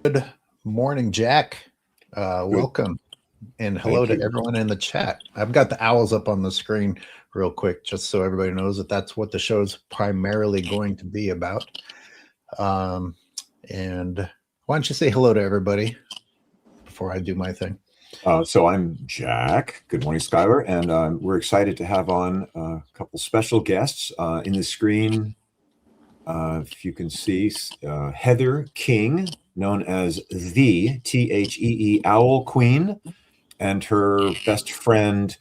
Good morning, Jack. Good. Welcome and hello Thank to you. everyone in the chat. I've got the owls up on the screen real quick, just so everybody knows that that's what the show's primarily going to be about. Um, and why don't you say hello to everybody before I do my thing? So I'm Jack. Good morning, Skyler. And we're excited to have on a couple special guests in the screen. If you can see, Heather King, known as the THEE Owl Queen, and her best friend,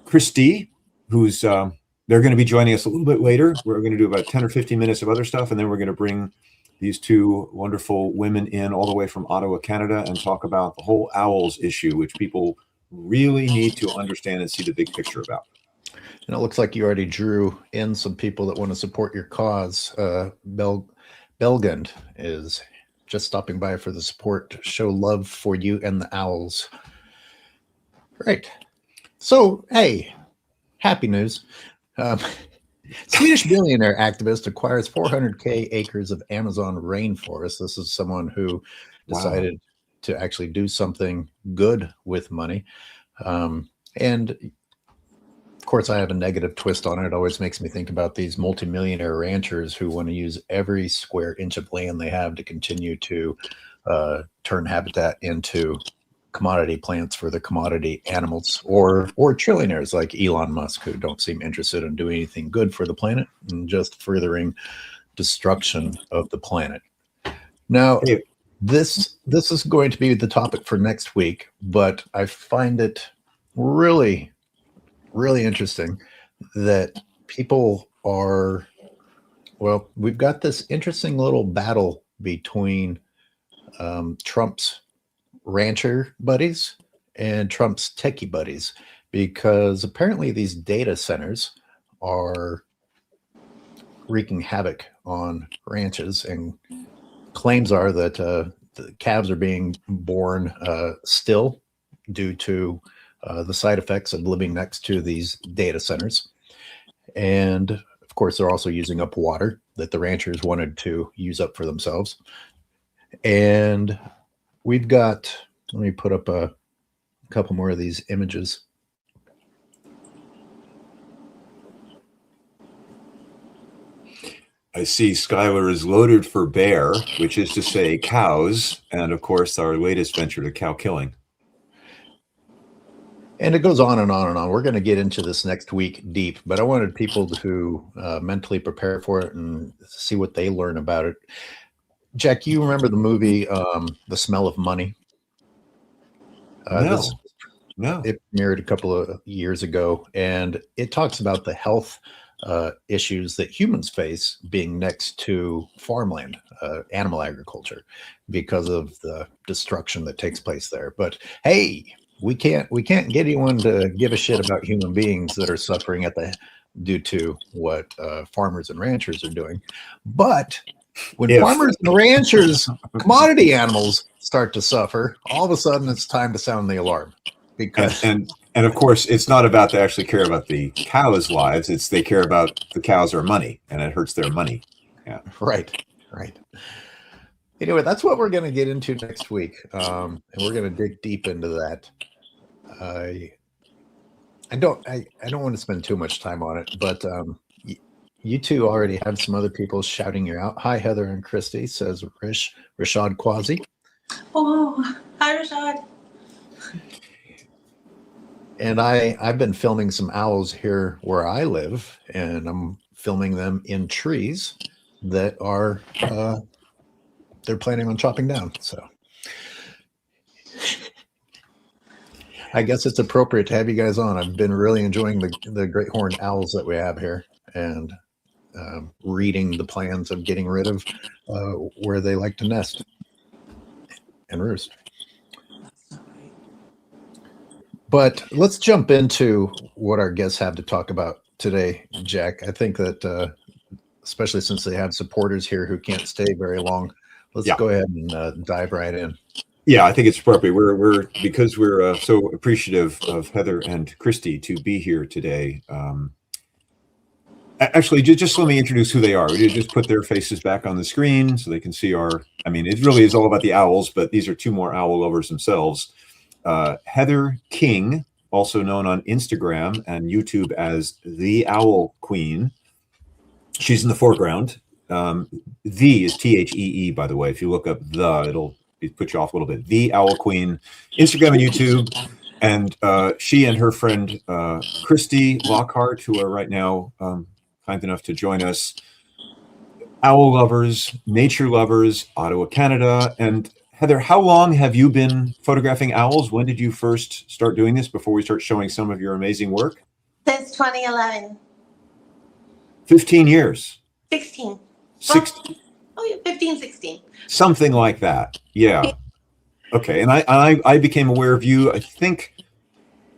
Christy, who's they're going to be joining us a little bit later. We're going to do about 10 or 15 minutes of other stuff, and then we're going to bring these two wonderful women in all the way from Ottawa, Canada, and talk about the whole owls issue, which people really need to understand and see the big picture about. And it looks like you already drew in some people that want to support your cause. Belgund is just stopping by for the support to show love for you and the owls. Great. So, hey, happy news. Swedish billionaire activist acquires 400K acres of Amazon rainforest. This is someone who decided to actually do something good with money. And of course, I have a negative twist on it. It always makes me think about these multimillionaire ranchers who want to use every square inch of land they have to continue to turn habitat into commodity plants for the commodity animals, or trillionaires like Elon Musk, who don't seem interested in doing anything good for the planet and just furthering destruction of the planet. Now, this is going to be the topic for next week, but I find it really, really interesting that people are, well, we've got this interesting little battle between Trump's rancher buddies and Trump's techie buddies, because apparently these data centers are wreaking havoc on ranches, and claims are that the calves are being born still due to the side effects of living next to these data centers. And of course, they're also using up water that the ranchers wanted to use up for themselves. And we've got, let me put up a couple more of these images. I see Skyler is loaded for bear, which is to say cows, and of course our latest venture to cow killing. And it goes on and on and on. We're going to get into this next week deep, but I wanted people to mentally prepare for it and see what they learn about it. Jack, you remember the movie The Smell of Money? No. It premiered a couple of years ago, and it talks about the health issues that humans face being next to farmland, animal agriculture, because of the destruction that takes place there. But hey, we can't get anyone to give a shit about human beings that are suffering due to what farmers and ranchers are doing. But when farmers and ranchers, commodity animals, start to suffer, all of a sudden it's time to sound the alarm. Because and of course, it's not about they actually care about the cows' lives. It's they care about the cows are money, and it hurts their money. Yeah. Right. Anyway, that's what we're going to get into next week, and we're going to dig deep into that. I don't want to spend too much time on it, but you two already have some other people shouting you out. Hi, Heather and Christy, says Rashad Quasi. Oh, hi, Rashad. And I've been filming some owls here where I live, and I'm filming them in trees that are they're planning on chopping down. So I guess it's appropriate to have you guys on. I've been really enjoying the great horned owls that we have here, and reading the plans of getting rid of where they like to nest and roost. But let's jump into what our guests have to talk about today, Jack. I think that especially since they have supporters here who can't stay very long, let's go ahead and dive right in. Yeah, I think it's appropriate. Because we're so appreciative of Heather and Christy to be here today. Actually, just let me introduce who they are. We just put their faces back on the screen so they can see our, I mean, it really is all about the owls, but these are two more owl lovers themselves. Heather King, also known on Instagram and YouTube as the Owl Queen. She's in the foreground. The is Thee, by the way. If you look up the, it'll put you off a little bit. The Owl Queen, Instagram and YouTube. And she and her friend, Christy Lockhart, who are right now kind enough to join us. Owl lovers, nature lovers, Ottawa, Canada. And Heather, how long have you been photographing owls? When did you first start doing this before we start showing some of your amazing work? Since 2011. 15 years. 16. 16. Oh, yeah, 15, 16. Something like that. Yeah. Okay. And I became aware of you, I think,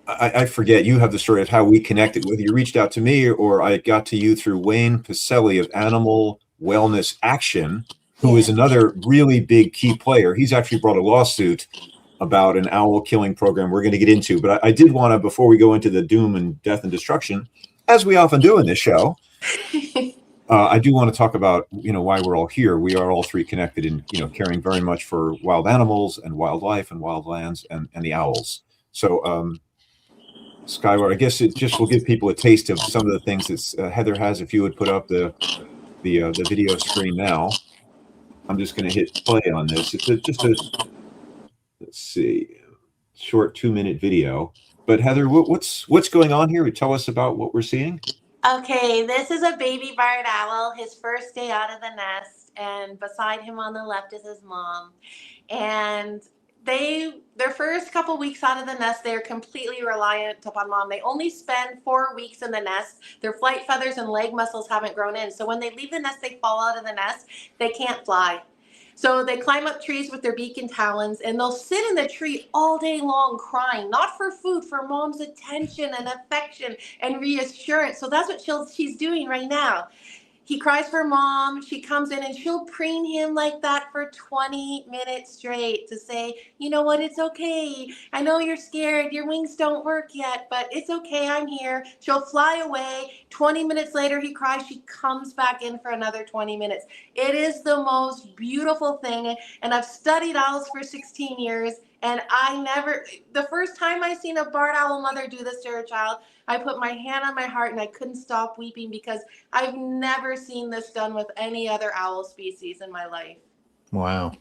I forget, you have the story of how we connected, whether you reached out to me or I got to you through Wayne Pacelli of Animal Wellness Action, who is another really big key player. He's actually brought a lawsuit about an owl killing program we're going to get into. But I did want to, before we go into the doom and death and destruction, as we often do in this show, I do want to talk about, why we're all here. We are all three connected in, caring very much for wild animals and wildlife and wildlands and the owls. So, Skyler, I guess it just will give people a taste of some of the things that Heather has. If you would put up the video screen now, I'm just going to hit play on this. It's just a, let's see, short 2-minute video. But Heather, what's going on here? Tell us about what we're seeing. Okay, this is a baby barred owl, his first day out of the nest, and beside him on the left is his mom. And their first couple weeks out of the nest, they're completely reliant upon mom. They only spend 4 weeks in the nest. Their flight feathers and leg muscles haven't grown in. So when they leave the nest, they fall out of the nest. They can't fly. So they climb up trees with their beak and talons, and they'll sit in the tree all day long crying, not for food, for mom's attention and affection and reassurance. So that's what she's doing right now. He cries for mom. She comes in and she'll preen him like that for 20 minutes straight to say, you know what, it's okay. I know you're scared. Your wings don't work yet, but it's okay. I'm here. She'll fly away. 20 minutes later, he cries. She comes back in for another 20 minutes. It is the most beautiful thing. And I've studied owls for 16 years. And the first time I seen a barred owl mother do this to her child, I put my hand on my heart and I couldn't stop weeping because I've never seen this done with any other owl species in my life. Wow.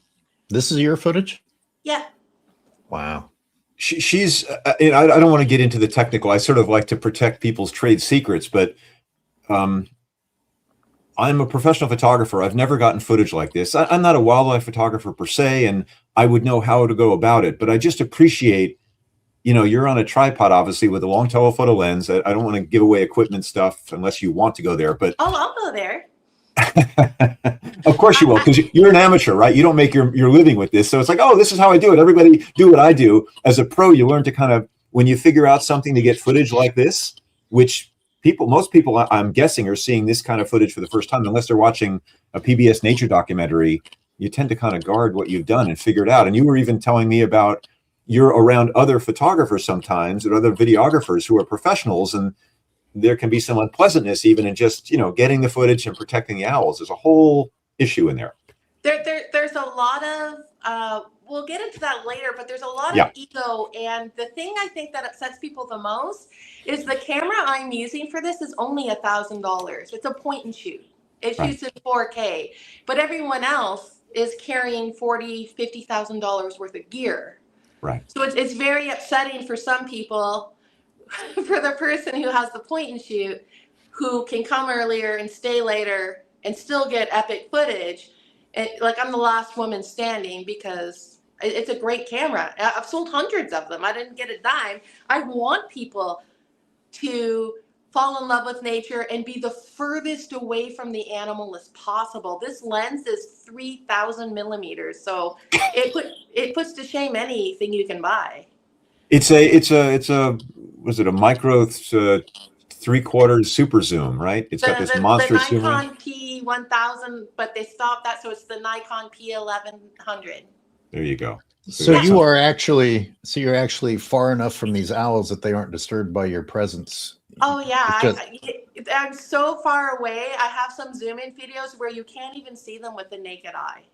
This is your footage? Yeah. Wow. She's, I don't want to get into the technical. I sort of like to protect people's trade secrets, but I'm a professional photographer. I've never gotten footage like this. I'm not a wildlife photographer per se, and I would know how to go about it, but I just appreciate, you're on a tripod, obviously, with a long telephoto lens. I don't want to give away equipment stuff unless you want to go there, but. Oh, I'll go there. Of course you will, because you're an amateur, right? You don't make your living with this. So it's like, oh, this is how I do it. Everybody do what I do. As a pro, you learn to kind of, when you figure out something to get footage like this, which most people, I'm guessing, are seeing this kind of footage for the first time, unless they're watching a PBS nature documentary. You tend to kind of guard what you've done and figure it out. And you were even telling me about you're around other photographers sometimes or other videographers who are professionals, and there can be some unpleasantness even in just, getting the footage and protecting the owls. There's a whole issue in there. There's a lot of, we'll get into that later, but there's a lot of ego. And the thing I think that upsets people the most is the camera I'm using for this is only $1,000. It's a point and shoot. It shoots in 4K, but everyone else is carrying $40,000, $50,000 worth of gear. Right. So it's very upsetting for some people, for the person who has the point and shoot, who can come earlier and stay later and still get epic footage. And like, I'm the last woman standing because it's a great camera. I've sold hundreds of them. I didn't get a dime. I want people to fall in love with nature and be the furthest away from the animal as possible. This lens is 3,000 millimeters, so it puts to shame anything you can buy. It's a was it a micro 3/4 super zoom, right? It's got this monstrous zoom. The Nikon P1000, but they stopped that, so it's the Nikon P1100. There you go. So you're actually far enough from these owls that they aren't disturbed by your presence. Oh yeah, I'm so far away. I have some zoom in videos where you can't even see them with the naked eye.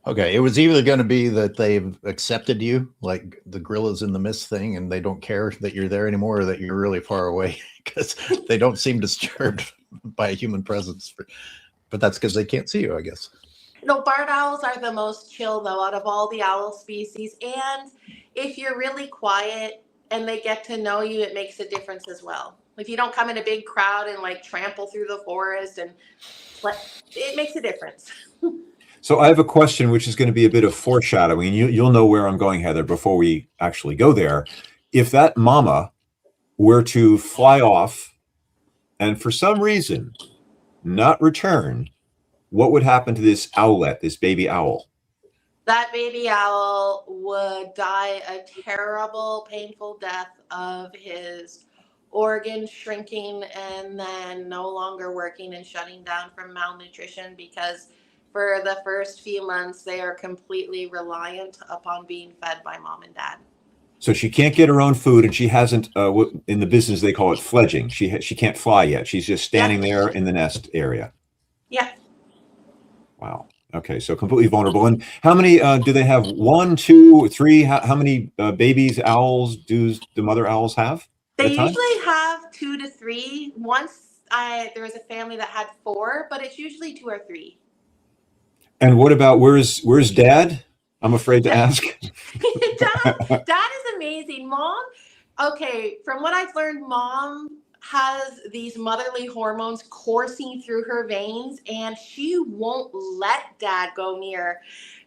Okay, it was either going to be that they've accepted you, like the gorillas in the mist thing, and they don't care that you're there anymore, or that you're really far away, because they don't seem disturbed by a human presence. But that's because they can't see you, I guess. No, barred owls are the most chill, though, out of all the owl species. And if you're really quiet and they get to know you, it makes a difference as well. If you don't come in a big crowd and like trample through the forest, and it makes a difference. So I have a question, which is going to be a bit of foreshadowing. You'll know where I'm going, Heather, before we actually go there. If that mama were to fly off and for some reason not return, what would happen to this owlet, this baby owl? That baby owl would die a terrible, painful death of his organs shrinking and then no longer working and shutting down from malnutrition, because for the first few months, they are completely reliant upon being fed by mom and dad. So she can't get her own food, and she hasn't, in the business, they call it fledging. She can't fly yet. She's just standing there in the nest area. Yeah. Wow. Okay, so completely vulnerable. And how many do they have? 1, 2, 3? How many babies, owls, do the mother owls have? They usually have 2 to 3. Once there was a family that had 4, but it's usually 2 or 3. And what about where's Dad? I'm afraid to ask. Dad is amazing. Mom, okay, from what I've learned, Mom has these motherly hormones coursing through her veins, and she won't let Dad go near.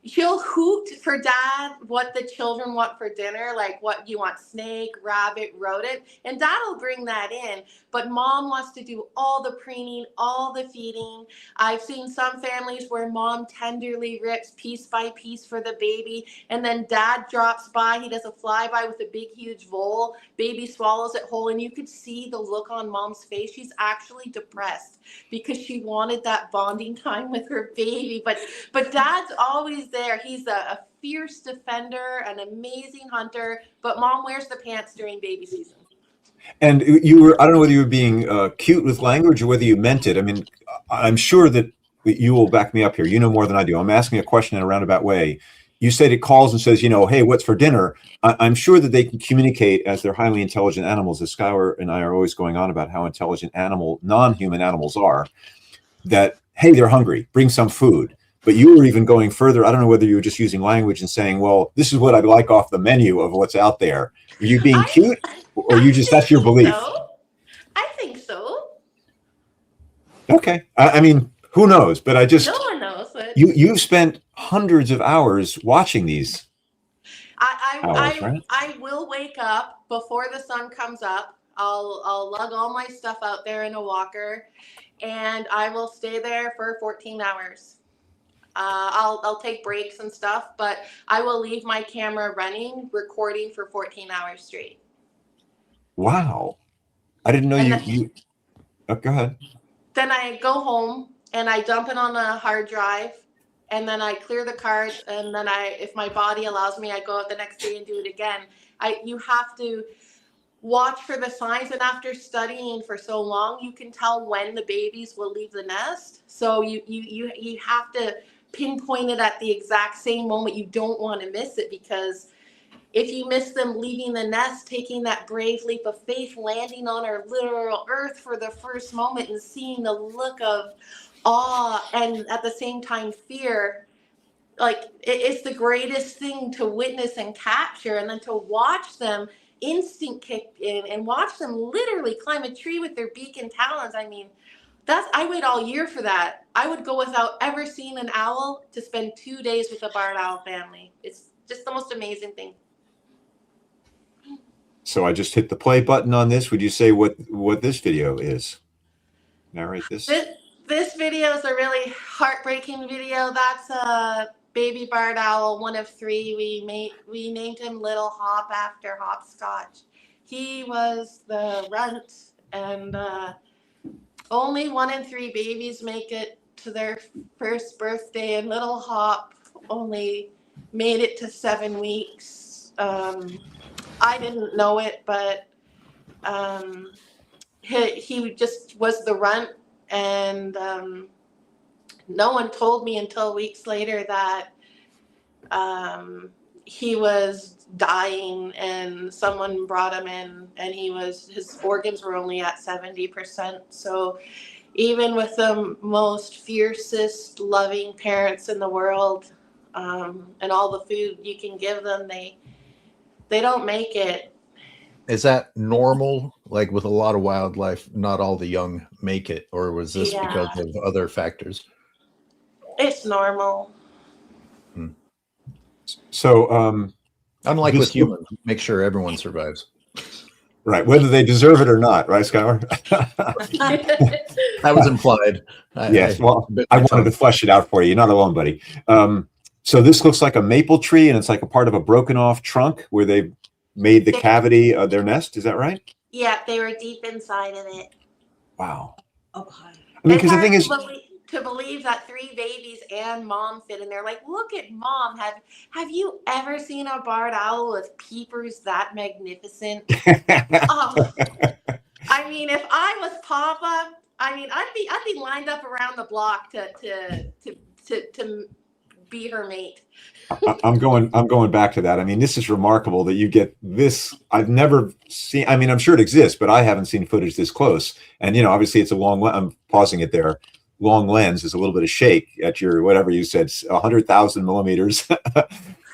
She'll hoot for Dad what the children want for dinner, like what you want, snake, rabbit, rodent, and Dad will bring that in. But Mom wants to do all the preening, all the feeding. I've seen some families where Mom tenderly rips piece by piece for the baby, and then Dad drops by. He does a flyby with a big, huge bowl. Baby swallows it whole, and you could see the look on Mom's face. She's actually depressed because she wanted that bonding time with her baby. But Dad's always there. He's a fierce defender, an amazing hunter, but Mom wears the pants during baby season. And you were, I don't know whether you were being cute with language or whether you meant it. I mean, I'm sure that you will back me up here. You know more than I do. I'm asking a question in a roundabout way. You said it calls and says, hey, what's for dinner? I'm sure that they can communicate, as they're highly intelligent animals, as Skyler and I are always going on about how intelligent non-human animals are, that, hey, they're hungry, bring some food. But you were even going further. I don't know whether you were just using language and saying, well, this is what I'd like off the menu of what's out there. Are you being cute, or that's your belief? So. I think so. Okay. I mean, who knows? But no one knows. But you've spent hundreds of hours watching these. I will wake up before the sun comes up. I'll lug all my stuff out there in a walker, and I will stay there for 14 hours. I'll take breaks and stuff, but I will leave my camera running, recording for 14 hours straight. Wow. I didn't know you oh, go ahead. Then I go home and I dump it on a hard drive, and then I clear the cards, and then if my body allows me, I go out the next day and do it again. You have to watch for the signs, and after studying for so long, you can tell when the babies will leave the nest. So you have to pinpoint it at the exact same moment. You don't want to miss it, because if you miss them leaving the nest, taking that brave leap of faith, landing on our literal earth for the first moment and seeing the look of awe and at the same time fear, like it's the greatest thing to witness and capture. And then to watch them instinct kick in and watch them literally climb a tree with their beak and talons. I mean, I wait all year for that. I would go without ever seeing an owl to spend 2 days with a barred owl family. It's just the most amazing thing. So I just hit the play button on this. Would you say what this video is? Narrate this. This video is a really heartbreaking video. That's a baby barred owl, one of 3. We named him Little Hop after hopscotch. He was the runt, and only 1 in 3 babies make it to their first birthday, and Little Hop only made it to 7 weeks. I didn't know it, but he just was the runt, and no one told me until weeks later that he was dying, and someone brought him in, and his organs were only at 70%. So even with the most fiercest, loving parents in the world, and all the food you can give them, they don't make it. Is that normal? Like with a lot of wildlife, not all the young make it, or was this because Yeah. of other factors? It's normal. So, Unlike this- with humans, make sure everyone survives. right, whether they deserve it or not, right, Skyler? That was implied. Yes. Well, bit I my wanted to tongue. flesh it out for you. You're not alone, buddy. So this looks like a maple tree, and it's like a part of a broken off trunk where they made the cavity of their nest. Is that right? Yeah, they were deep inside of it. Wow. Oh, hi. I mean, It's because the hard thing is, to believe that 3 babies and mom fit in there. Like, look at mom. Have you ever seen a barred owl with peepers that magnificent? Oh, I mean, if I was Papa, I mean, I'd be lined up around the block to be her mate. I'm going back to that. I mean, this is remarkable that you get this. I've never seen. I mean, I'm sure it exists, but I haven't seen footage this close. And obviously, it's a long. I'm pausing it there. Long lens is a little bit of shake at your whatever you said, 100,000 millimeters.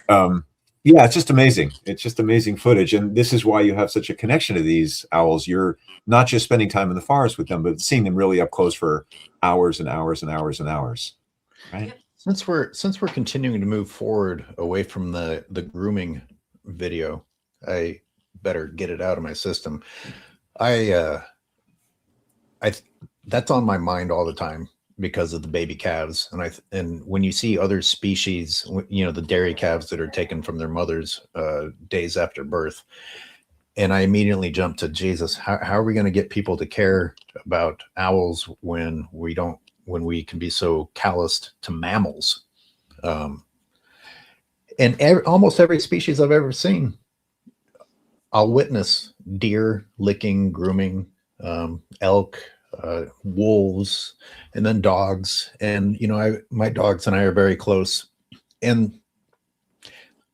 Yeah, it's just amazing. It's just amazing footage, and this is why you have such a connection to these owls. You're not just spending time in the forest with them, but seeing them really up close for hours and hours and hours and hours. Right. Since we're continuing to move forward away from the grooming video, I better get it out of my system. I that's on my mind all the time because of the baby calves, and when you see other species, the dairy calves that are taken from their mothers days after birth, and I immediately jump to Jesus. How are we going to get people to care about owls when we can be so calloused to mammals? And almost every species I've ever seen, I'll witness deer licking, grooming, elk, wolves, and then dogs. And, my dogs and I are very close. And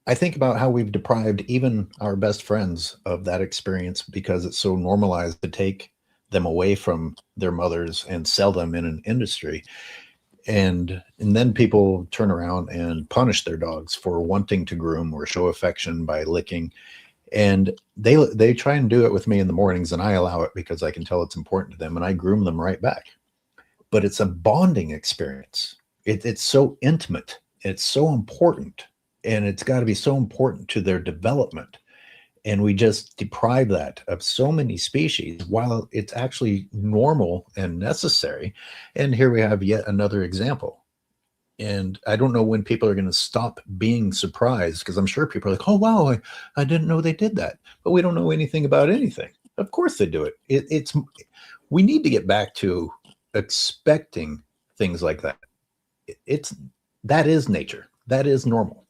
I think about how we've deprived even our best friends of that experience because it's so normalized to take them away from their mothers and sell them in an industry. And then people turn around and punish their dogs for wanting to groom or show affection by licking. And they try and do it with me in the mornings, and I allow it because I can tell it's important to them, and I groom them right back. But it's a bonding experience. It's so intimate. It's so important, and it's got to be so important to their development. And we just deprive that of so many species while it's actually normal and necessary. And here we have yet another example. And I don't know when people are going to stop being surprised, because I'm sure people are like, oh, wow, I didn't know they did that. But we don't know anything about anything. Of course they do it. We need to get back to expecting things like that. That is nature. That is normal.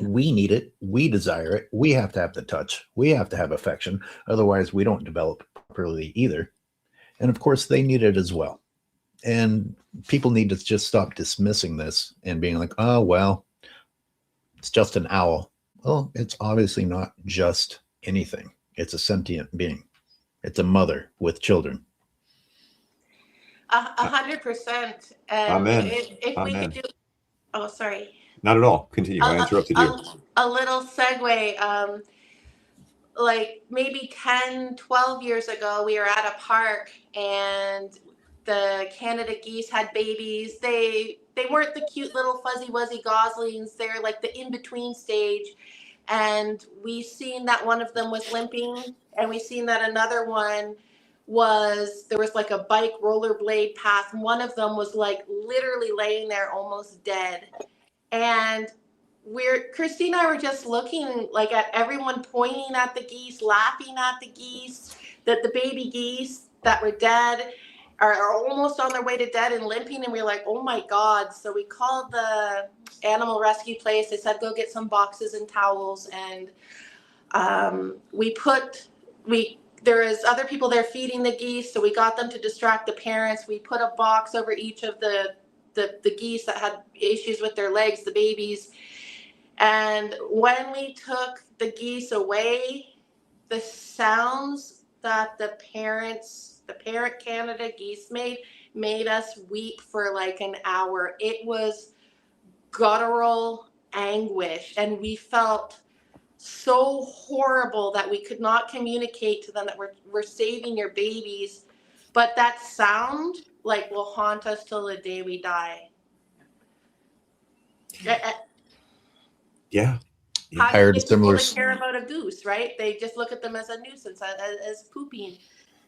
We need it. We desire it. We have to have the touch. We have to have affection. Otherwise, we don't develop properly either. And of course, they need it as well. And people need to just stop dismissing this and being like, oh, well, it's just an owl. Well, it's obviously not just anything. It's a sentient being. It's a mother with children. 100%. And Amen. if we Amen. could do, oh, sorry. Not at all. Continue. I interrupted you. A little segue. Like maybe 10, 12 years ago, we were at a park and the Canada geese had babies. They weren't the cute little fuzzy wuzzy goslings. They're like the in-between stage. And we seen that one of them was limping, and we seen that another one there was like a bike rollerblade path. One of them was like literally laying there almost dead. And Christy and I were just looking like at everyone pointing at the geese, laughing at the geese, that the baby geese that were dead are almost on their way to dead and limping. And we were like, oh my God. So we called the animal rescue place. They said, go get some boxes and towels. And there is other people there feeding the geese, so we got them to distract the parents. We put a box over each of the geese that had issues with their legs, the babies. And when we took the geese away, the sounds that the parent Canada geese made us weep for like an hour. It was guttural anguish, and we felt so horrible that we could not communicate to them that we're saving your babies. But that sound like will haunt us till the day we die. Yeah. How I do you heard get similar. people to care about a goose, right? They just look at them as a nuisance, as pooping.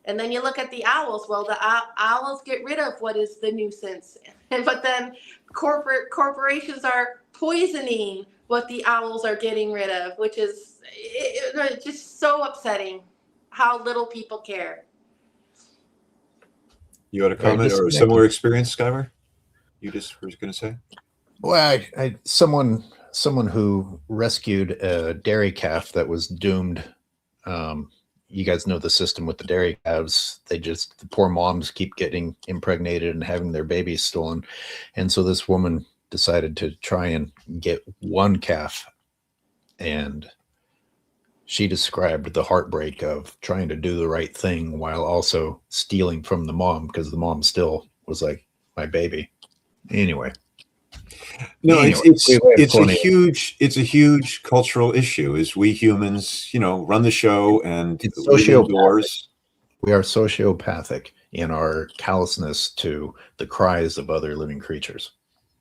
And then you look at the owls. Well, the owls get rid of what is the nuisance. But then corporations are poisoning what the owls are getting rid of, which is just so upsetting how little people care. You had a comment or a similar experience, Skyler? You just were going to say? Well, someone who rescued a dairy calf that was doomed. You guys know the system with the dairy calves. The poor moms keep getting impregnated and having their babies stolen. And so this woman decided to try and get one calf. And she described the heartbreak of trying to do the right thing while also stealing from the mom, because the mom still was like, my baby. Anyway. No, it's a huge cultural issue. Is we humans, run the show and live indoors. We are sociopathic in our callousness to the cries of other living creatures.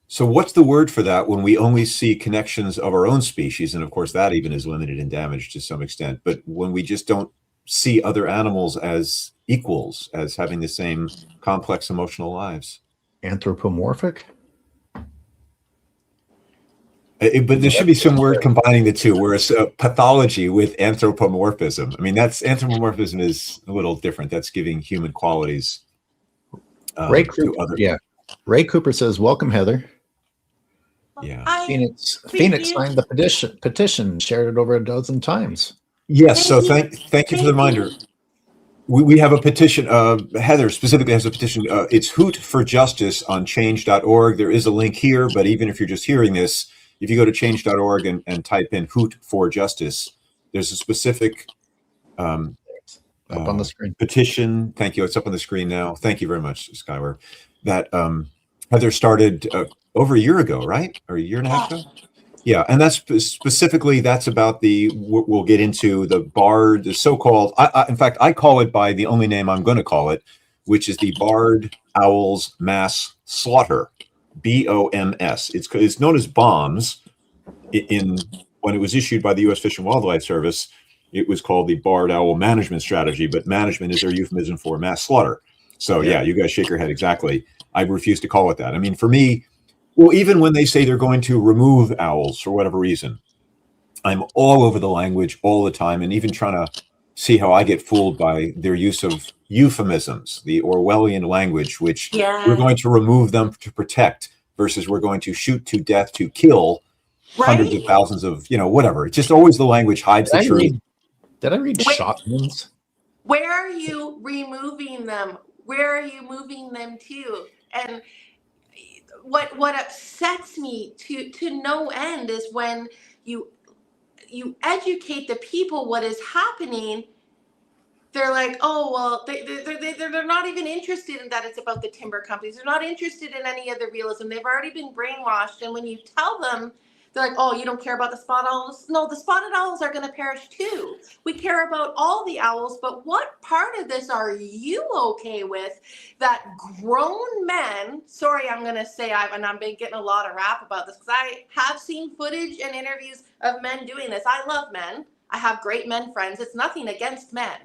So what's the word for that when we only see connections of our own species? And of course, that even is limited and damaged to some extent. But when we just don't see other animals as equals, as having the same complex emotional lives. Anthropomorphic? But there should be some word combining the two, whereas pathology with anthropomorphism. I mean, anthropomorphism is a little different. That's giving human qualities Ray Cooper says, welcome, Heather. Yeah. Phoenix signed the petition, shared it over a dozen times. Yes, so thank you for the reminder. We have a petition. Heather specifically has a petition. It's Hoot for Justice on change.org. There is a link here, but even if you're just hearing this, if you go to change.org and type in Hoot for Justice, there's a specific up on the screen petition. Thank you. It's up on the screen now. Thank you very much, Skyler. That Heather started over a year ago, right? Or a year and a half ago? Yeah, and that's specifically, that's about we'll get into the barred, the so-called, in fact, I call it by the only name I'm going to call it, which is the Barred Owls Mass Slaughter, BOMS. It's known as BOMS. When it was issued by the U.S. Fish and Wildlife Service, it was called the Barred Owl Management Strategy, but management is their euphemism for mass slaughter. So yeah, you guys shake your head exactly. I refuse to call it that. I mean, for me, well, even when they say they're going to remove owls for whatever reason, I'm all over the language all the time, and even trying to see how I get fooled by their use of euphemisms, the Orwellian language, which we're going to remove them to protect versus we're going to shoot to death to kill hundreds of thousands of, whatever. It's just always the language hides the truth. Did I read shotguns? Where are you removing them? Where are you moving them to? And what upsets me to no end is when you educate the people what is happening. They're like, oh, well, they're not even interested in that. It's about the timber companies. They're not interested in any of the realism. They've already been brainwashed. And when you tell them, they're like, oh, you don't care about the spotted owls? No, the spotted owls are going to perish too. We care about all the owls, but what part of this are you okay with that grown men, sorry, I'm going to say, I've been getting a lot of rap about this because I have seen footage and interviews of men doing this. I love men. I have great men friends. It's nothing against men.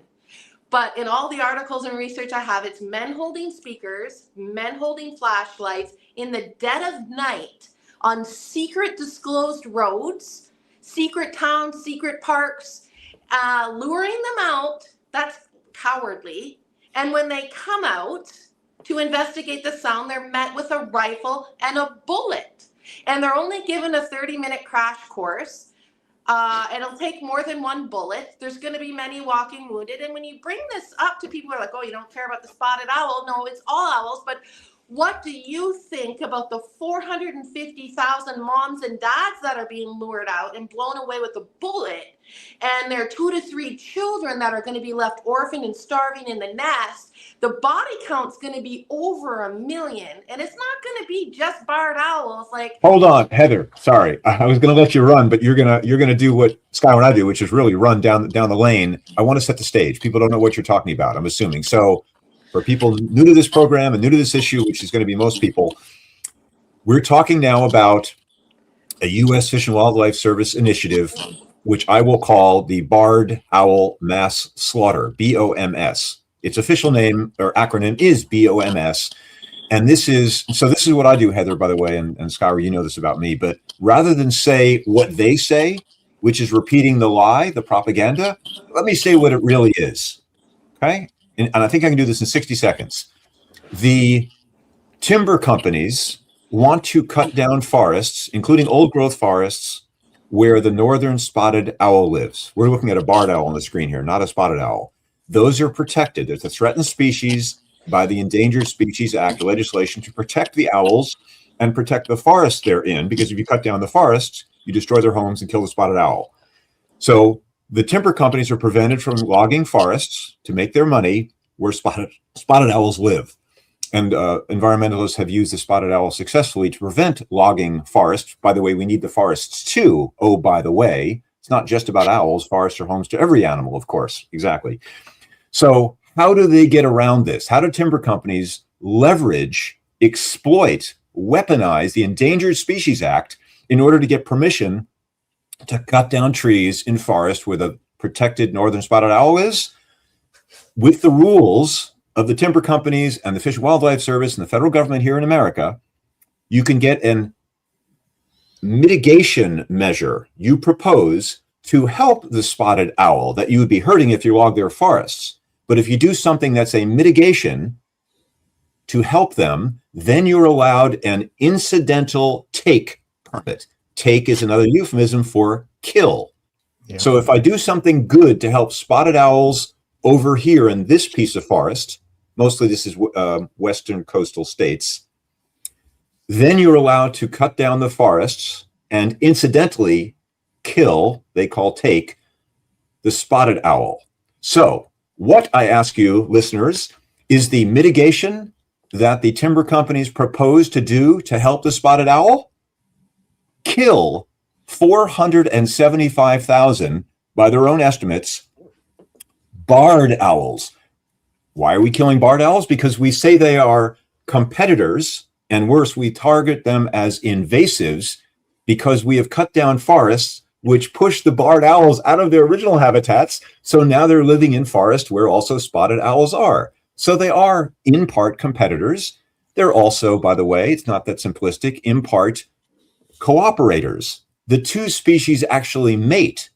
But in all the articles and research I have, it's men holding speakers, men holding flashlights in the dead of night on secret disclosed roads, secret towns, secret parks, luring them out. That's cowardly. And when they come out to investigate the sound, they're met with a rifle and a bullet. And they're only given a 30-minute crash course. It'll take more than one bullet. There's going to be many walking wounded. And when you bring this up to people who are like, oh, you don't care about the spotted owl. No, it's all owls. But what do you think about the 450,000 moms and dads that are being lured out and blown away with a bullet, and their 2 to 3 children that are going to be left orphaned and starving in the nest? The body count's going to be over 1 million, and it's not going to be just barred owls. Like, hold on, Heather. Sorry, I was going to let you run, but you're gonna do what Skyler and I do, which is really run down the lane. I want to set the stage. People don't know what you're talking about, I'm assuming. So, for people new to this program and new to this issue, which is going to be most people, we're talking now about a U.S. Fish and Wildlife Service initiative, which I will call the Barred Owl Mass Slaughter, BOMS. Its official name or acronym is BOMS. And this is what I do, Heather, by the way, and Skyler, you know this about me, but rather than say what they say, which is repeating the lie, the propaganda, let me say what it really is, okay? And I think I can do this in 60 seconds. The timber companies want to cut down forests, including old growth forests, where the northern spotted owl lives. We're looking at a barred owl on the screen here, not a spotted owl. Those are protected. It's a threatened species by the Endangered Species Act legislation to protect the owls and protect the forests they're in, because if you cut down the forests, you destroy their homes and kill the spotted owl. So the timber companies are prevented from logging forests to make their money where spotted owls live. And environmentalists have used the spotted owl successfully to prevent logging forests. By the way, we need the forests too. Oh, by the way, it's not just about owls. Forests are homes to every animal, of course. Exactly. So how do they get around this? How do timber companies leverage, exploit, weaponize the Endangered Species Act in order to get permission to cut down trees in forest where the protected northern spotted owl is? With the rules of the timber companies and the Fish and Wildlife Service and the federal government here in America, you can get an mitigation measure you propose to help the spotted owl that you would be hurting if you log their forests. But if you do something that's a mitigation to help them, then you're allowed an incidental take permit. Take is another euphemism for kill. Yeah. So if I do something good to help spotted owls over here in this piece of forest, mostly this is western coastal states, then you're allowed to cut down the forests and incidentally kill, they call take, the spotted owl. So what, I ask you, listeners, is the mitigation that the timber companies propose to do to help the spotted owl? Kill 475,000, by their own estimates, barred owls. Why are we killing barred owls? Because we say they are competitors, and worse, we target them as invasives because we have cut down forests which push the barred owls out of their original habitats. So now they're living in forest where also spotted owls are. So they are in part competitors. They're also, by the way, it's not that simplistic, in part cooperators. The two species actually mate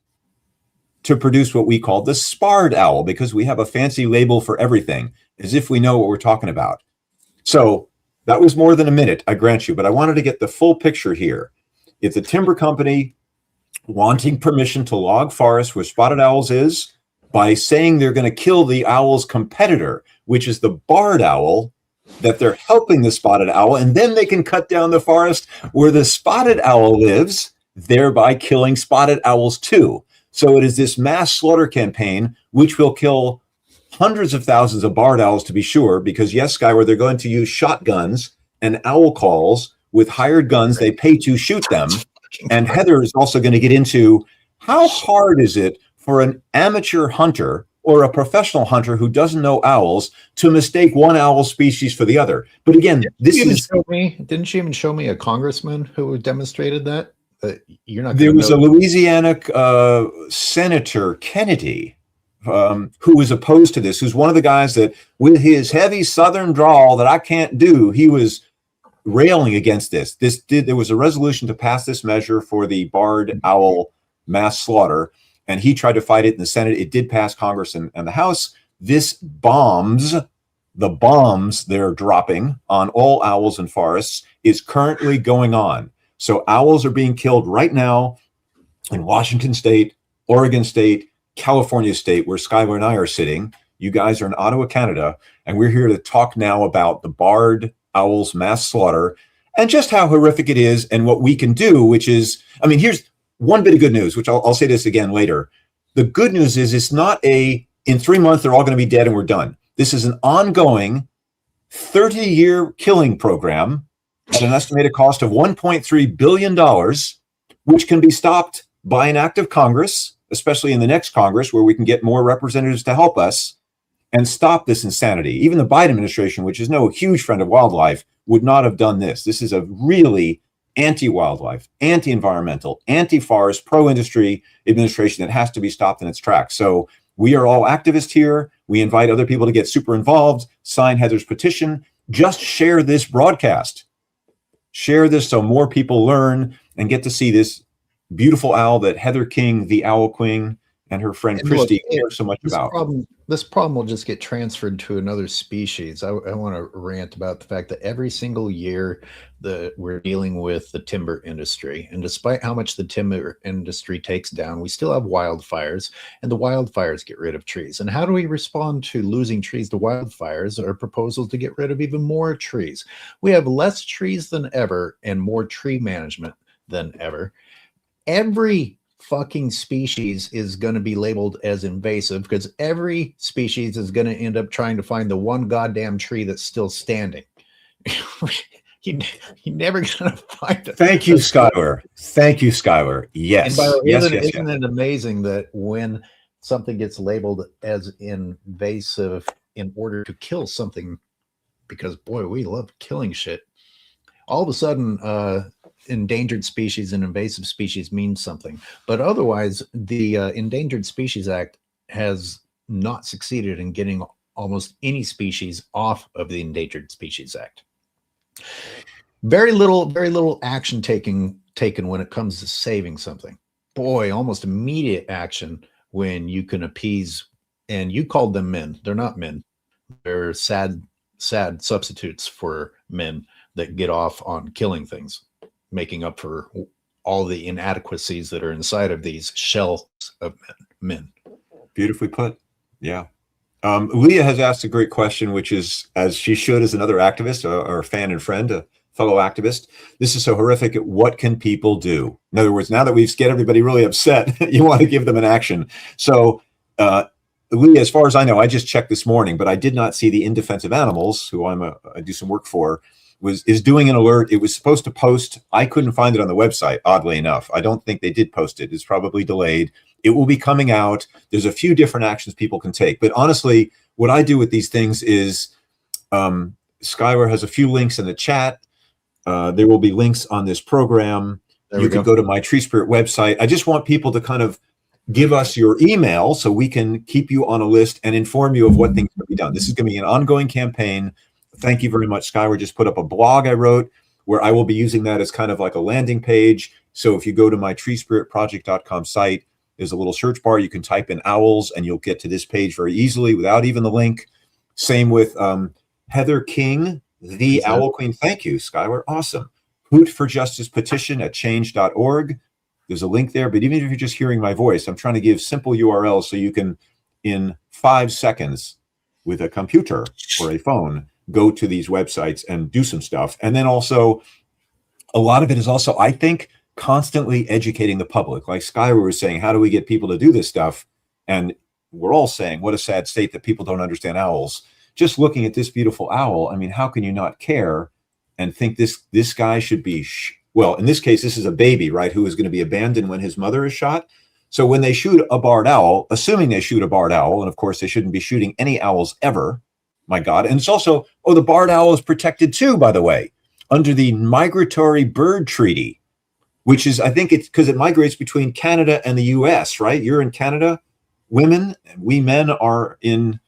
to produce what we call the sparred owl, because we have a fancy label for everything, as if we know what we're talking about. So that was more than a minute, I grant you, but I wanted to get the full picture here. If the timber company wanting permission to log forests where spotted owls is, by saying they're going to kill the owl's competitor, which is the barred owl, that they're helping the spotted owl, and then they can cut down the forest where the spotted owl lives, thereby killing spotted owls too. So it is this mass slaughter campaign, which will kill hundreds of thousands of barred owls, to be sure, because yes, Skyler, they're going to use shotguns and owl calls with hired guns they pay to shoot them. And Heather is also going to get into how hard is it for an amateur hunter or a professional hunter who doesn't know owls to mistake one owl species for the other. But again, this is... Didn't she even show me a congressman who demonstrated that? You're not. There was a Louisiana Senator Kennedy who was opposed to this, who's one of the guys that, with his heavy Southern drawl that I can't do, he was railing against this. There was a resolution to pass this measure for the barred owl mass slaughter, and he tried to fight it in the Senate. It did pass Congress and the House. This bombs, the bombs they're dropping on all owls in forests is currently going on. So owls are being killed right now in Washington State, Oregon State, California State, where Skyler and I are sitting. You guys are in Ottawa, Canada, and we're here to talk now about the barred owl's mass slaughter and just how horrific it is and what we can do, which is, I mean, here's one bit of good news, which I'll say this again later. The good news is it's not in 3 months, they're all going to be dead and we're done. This is an ongoing 30-year killing program at an estimated cost of $1.3 billion, which can be stopped by an act of Congress, especially in the next Congress, where we can get more representatives to help us and stop this insanity. Even the Biden administration, which is no huge friend of wildlife, would not have done this. This is a really anti-wildlife, anti-environmental, anti-forest, pro-industry administration that has to be stopped in its tracks. So we are all activists here. We invite other people to get super involved, sign Heather's petition, just share this broadcast. Share this so more people learn and get to see this beautiful owl that Heather King, the Owl Queen, and her friend Christy care so much about. This problem will just get transferred to another species. I want to rant about the fact that every single year we're dealing with the timber industry. And despite how much the timber industry takes down, we still have wildfires, and the wildfires get rid of trees. And how do we respond to losing trees to wildfires or proposals to get rid of even more trees? We have less trees than ever and more tree management than ever. Every fucking species is going to be labeled as invasive because every species is going to end up trying to find the one goddamn tree that's still standing. You're never going to find it. Thank you, Skyler. Thank you, Skyler. Yes. And by the way, yes, isn't it amazing that when something gets labeled as invasive in order to kill something, because boy, we love killing shit, all of a sudden endangered species and invasive species means something. But otherwise, the Endangered Species Act has not succeeded in getting almost any species off of the Endangered Species Act. Very little action taken when it comes to saving something. Boy, almost immediate action when you can appease, and you called them men. They're not men. They're sad substitutes for men that get off on killing things, making up for all the inadequacies that are inside of these shells of men. Beautifully put. Yeah. Leah has asked a great question, which is, as she should as another activist, or a fan and friend, a fellow activist. This is so horrific. What can people do? In other words, now that we've get everybody really upset, you want to give them an action. So, Leah, as far as I know, I just checked this morning, but I did not see the In Defense of Animals, who I do some work for, is doing an alert. It was supposed to post. I couldn't find it on the website, oddly enough. I don't think they did post it. It's probably delayed. It will be coming out. There's a few different actions people can take. But honestly, what I do with these things is, Skyler has a few links in the chat. There will be links on this program. You can go to my Tree Spirit website. I just want people to kind of give us your email so we can keep you on a list and inform you of what things can be done. This is going to be an ongoing campaign. Thank you very much. Skyler just put up a blog I wrote where I will be using that as kind of like a landing page. So if you go to my treespiritproject.com site, there's a little search bar. You can type in owls and you'll get to this page very easily without even the link. Same with Heather King, the Owl Queen. Thank you, Skyler. Awesome. Hoot for Justice petition at change.org. There's a link there. But even if you're just hearing my voice, I'm trying to give simple URLs so you can, in 5 seconds with a computer or a phone, go to these websites and do some stuff. And then also, a lot of it is also, I think, constantly educating the public. Like Skyler was saying, how do we get people to do this stuff? And we're all saying, what a sad state that people don't understand owls. Just looking at this beautiful owl, I mean, how can you not care and think this guy should be, well, in this case, this is a baby, right, who is going to be abandoned when his mother is shot. So when they shoot a barred owl, assuming they shoot a barred owl, and of course they shouldn't be shooting any owls ever, my God. And it's also, the barred owl is protected too, by the way, under the Migratory Bird Treaty, which is, I think it's because it migrates between Canada and the US, right? You're in Canada, women, and we men are in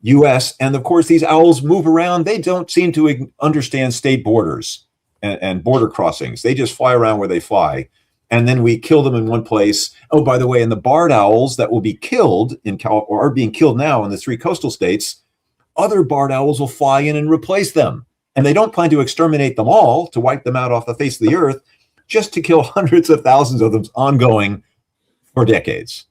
US. And of course, these owls move around. They don't seem to understand state borders and border crossings. They just fly around where they fly. And then we kill them in one place. Oh, by the way, and the barred owls that will be killed in or are being killed now in the 3 coastal states, other barred owls will fly in and replace them. And they don't plan to exterminate them all, to wipe them out off the face of the earth, just to kill hundreds of thousands of them ongoing for decades.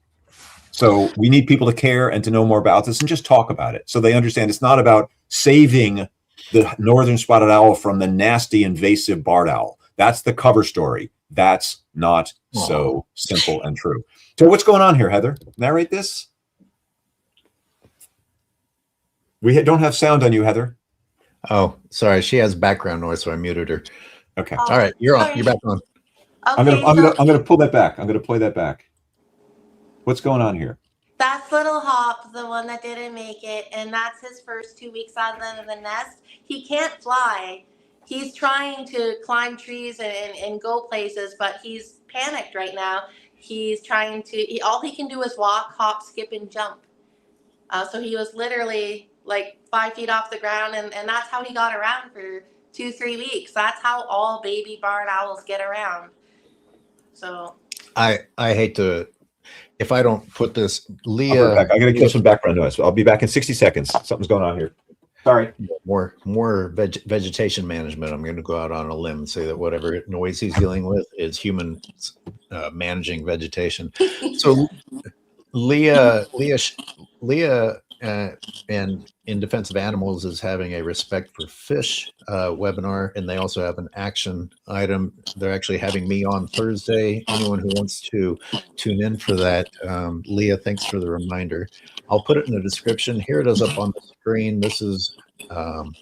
So we need people to care and to know more about this and just talk about it so they understand it's not about saving the northern spotted owl from the nasty invasive barred owl. That's the cover story. That's not so simple and true. So what's going on here, Heather? Narrate this. We don't have sound on you, Heather. Oh, sorry. She has background noise, so I muted her. Okay. All right, you're on. You're back on. Okay, I'm gonna pull that back. I'm gonna play that back. What's going on here? that's little Hop, the one that didn't make it, and that's his first 2 weeks out of the nest. He can't fly. He's trying to climb trees and go places, but he's panicked right now. He's trying to, all he can do is walk, hop, skip, and jump. So he was literally like 5 feet off the ground, and that's how he got around for 2-3 weeks. That's how all baby barred owls get around. So I hate to, if I don't put this, I'll be Leah. back. I gotta kill some background noise. I'll be back in 60 seconds. Something's going on here. Sorry. More vegetation management. I'm going to go out on a limb and say that whatever noise he's dealing with is humans managing vegetation. So Leah, and in Defense of Animals is having a Respect for Fish webinar, and they also have an action item. They're actually having me on Thursday. Anyone who wants to tune in for that, Leah, thanks for the reminder. I'll put it in the description. Here it is up on the screen. This is the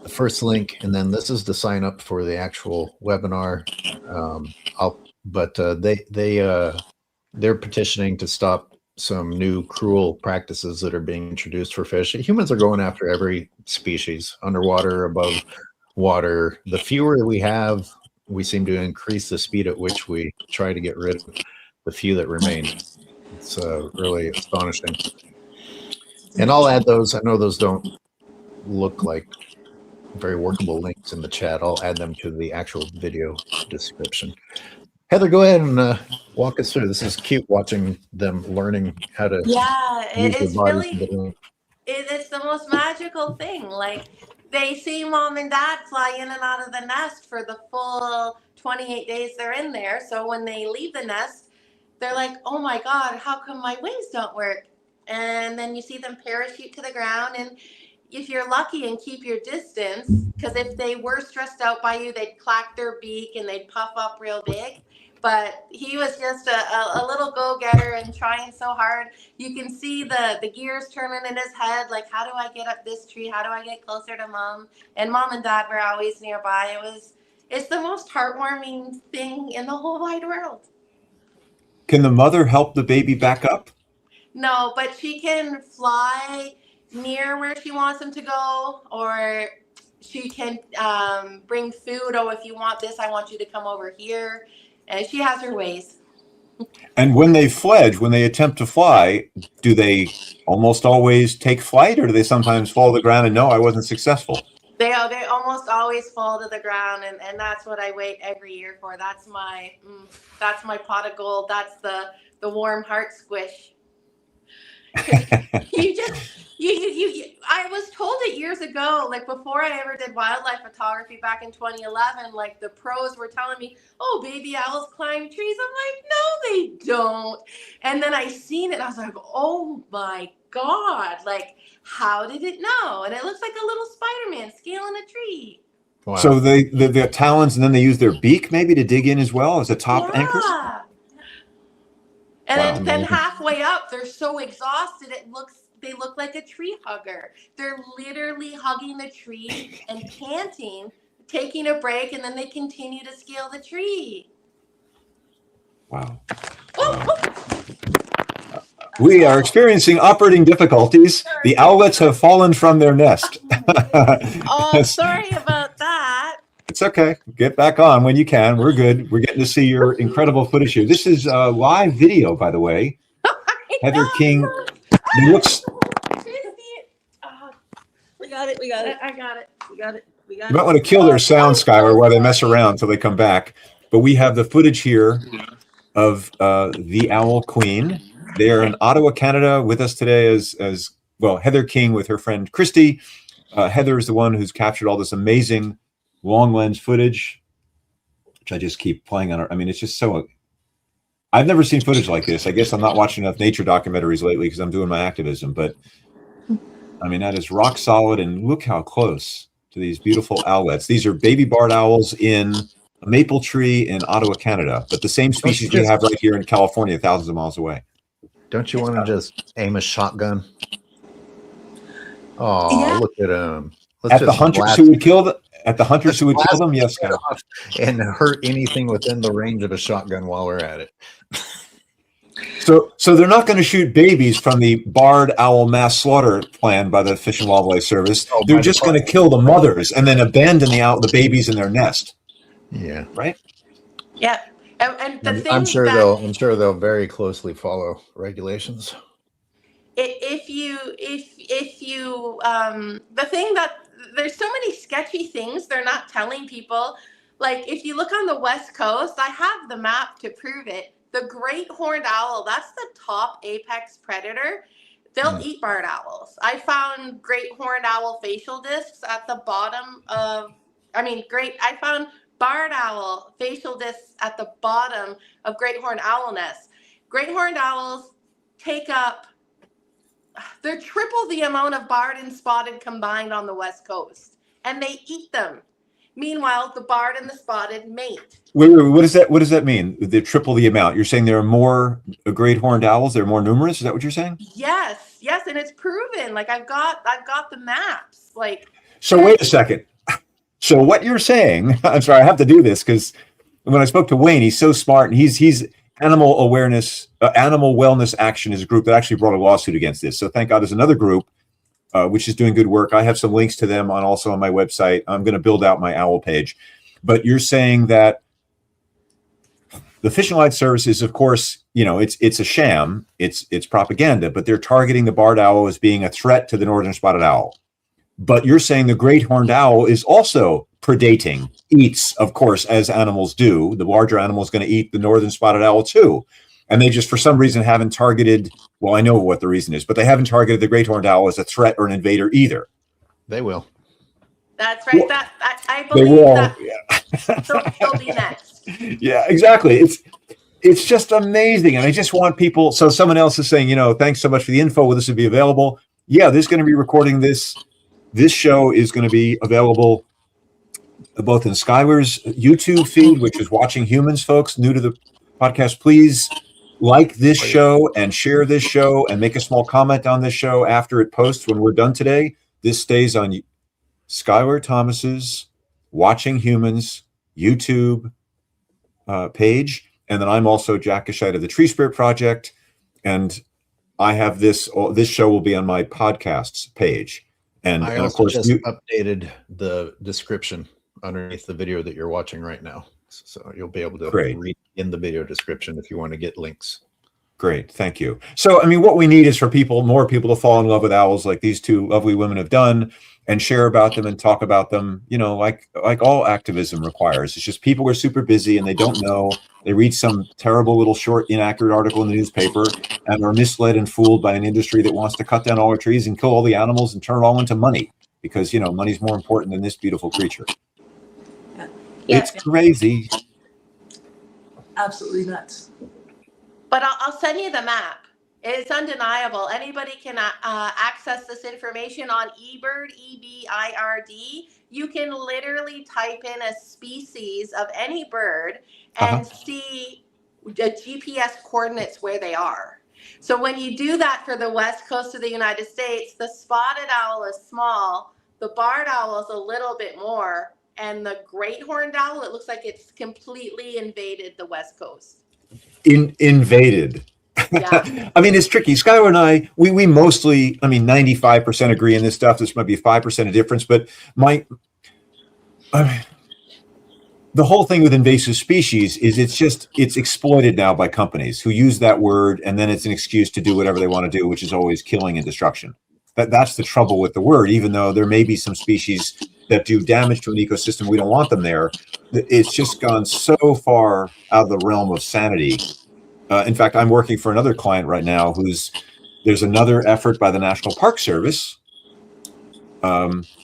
first link, and then this is to sign up for the actual webinar. They're petitioning to stop some new cruel practices that are being introduced for fish. Humans are going after every species, underwater, above water. The fewer we have, we seem to increase the speed at which we try to get rid of the few that remain. It's really astonishing. And I'll add those. I know those don't look like very workable links in the chat. I'll add them to the actual video description. Heather, go ahead and walk us through. This is cute watching them learning how to. yeah, it's really, really. it's the most magical thing. Like, they see mom and dad fly in and out of the nest for the full 28 days they're in there. So when they leave the nest, they're like, oh my God, how come my wings don't work? And then you see them parachute to the ground. And if you're lucky and keep your distance, because if they were stressed out by you, they'd clack their beak and they'd puff up real big. But he was just a little go-getter and trying so hard. You can see the gears turning in his head, like, how do I get up this tree? How do I get closer to mom? And mom and dad were always nearby. It's the most heartwarming thing in the whole wide world. Can the mother help the baby back up? No, but she can fly near where she wants him to go, or she can bring food. Oh, if you want this, I want you to come over here. And she has her ways. And when they fledge, when they attempt to fly, do they almost always take flight, or do they sometimes fall to the ground and no, I wasn't successful? They almost always fall to the ground, and that's what I wait every year for. That's my pot of gold. That's the warm heart squish. I was told it years ago, like before I ever did wildlife photography back in 2011, like the pros were telling me, oh, baby owls climb trees. I'm like, no, they don't. And then I seen it and I was like, oh my God, like, how did it know? And it looks like a little Spider-Man scaling a tree. Wow. So the talons, and then they use their beak maybe to dig in as well as a top anchor? And wow, then halfway up, they're so exhausted, they look like a tree hugger. They're literally hugging the tree and panting, taking a break, and then they continue to scale the tree. Wow. We are experiencing operating difficulties. The owlets have fallen from their nest. Oh, sorry about that. It's okay. Get back on when you can. We're good. We're getting to see your incredible footage here. This is a live video, by the way. Heather King. It looks. We got it. I got it. We got it. You might want to kill their sound, Skyler, while they mess around until they come back. But we have the footage here of the Owl Queen. They are in Ottawa, Canada, with us today as well. Heather King with her friend Christy. Heather is the one who's captured all this amazing long lens footage. which I just keep playing on. I mean, it's just so. I've never seen footage like this. I guess I'm not watching enough nature documentaries lately because I'm doing my activism. But I mean, that is rock solid, and look how close to these beautiful owlets. These are baby barred owls in a maple tree in Ottawa, Canada, but the same species we have right here in California, thousands of miles away. Don't you want to just aim a shotgun? Oh, yeah. Look at him! At the hunters who would kill them. At the hunters who would kill them, yes, and hurt anything within the range of a shotgun while we're at it. So they're not going to shoot babies from the barred owl mass slaughter plan by the Fish and Wildlife Service. They're just going to kill the mothers and then abandon the babies in their nest. Yeah. Right. Yeah. And the thing I'm sure they'll very closely follow regulations. If you the thing that there's so many sketchy things they're not telling people. Like if you look on the West Coast, I have the map to prove it. The great horned owl, that's the top apex predator. They'll eat barred owls. I found great horned owl facial discs at the bottom of, I found barred owl facial discs at the bottom of great horned owl nests. Great horned owls take up, they're triple the amount of barred and spotted combined on the West Coast, and they eat them. Meanwhile, the barred and the spotted mate. Wait, what does that mean? They triple the amount. You're saying there are more great horned owls? They're more numerous? Is that what you're saying? Yes, and it's proven. Like I've got the maps. Like. So wait a second. So what you're saying? I'm sorry, I have to do this because when I spoke to Wayne, he's so smart, and he's Animal Awareness, Animal Wellness Action is a group that actually brought a lawsuit against this. So thank God there's another group which is doing good work. I have some links to them also on my website. I'm going to build out my owl page. But you're saying that the Fish and Wildlife Service is, of course, it's a sham. It's propaganda, but they're targeting the barred owl as being a threat to the northern spotted owl. But you're saying the great horned owl is also predating, eats, of course, as animals do. The larger animal is going to eat the northern spotted owl too. And they just, for some reason, haven't targeted, well, I know what the reason is, but they haven't targeted the great horned owl as a threat or an invader either. They will. That's right. Well, I believe that. Yeah. They'll be next. Yeah, exactly. It's just amazing. And I just want people, so someone else is saying, thanks so much for the info. Will this be available? Yeah, this is going to be recording this. This show is going to be available both in Skyler's YouTube feed, which is Watching Humans, folks, new to the podcast. Please like this show and share this show and make a small comment on this show after it posts when we're done today. This stays on Skyler Thomas's Watching Humans YouTube page. And then I'm also Jack Gashite of the Tree Spirit Project. And I have this show will be on my podcasts page. And I of course, updated the description underneath the video that you're watching right now. So you'll be able to read in the video description if you want to get links. Great. Thank you. So, what we need is for more people to fall in love with owls like these two lovely women have done and share about them and talk about them, like all activism requires. It's just people are super busy and they don't know. They read some terrible little short, inaccurate article in the newspaper and are misled and fooled by an industry that wants to cut down all our trees and kill all the animals and turn it all into money because, money's more important than this beautiful creature. Yeah. It's crazy. Absolutely nuts. But I'll send you the map. It's undeniable. Anybody can access this information on eBird, EBIRD. You can literally type in a species of any bird and see the GPS coordinates where they are. So when you do that for the west coast of the United States, the spotted owl is small, the barred owl is a little bit more, and the great horned owl, it looks like it's completely invaded the West Coast. Invaded. Yeah. It's tricky. Skyler and I, we mostly, 95% agree in this stuff. This might be 5% of difference, but the whole thing with invasive species is it's exploited now by companies who use that word, and then it's an excuse to do whatever they want to do, which is always killing and destruction. That's the trouble with the word, even though there may be some species that do damage to an ecosystem. We don't want them there. It's just gone so far out of the realm of sanity. In fact, I'm working for another client right now there's another effort by the National Park Service,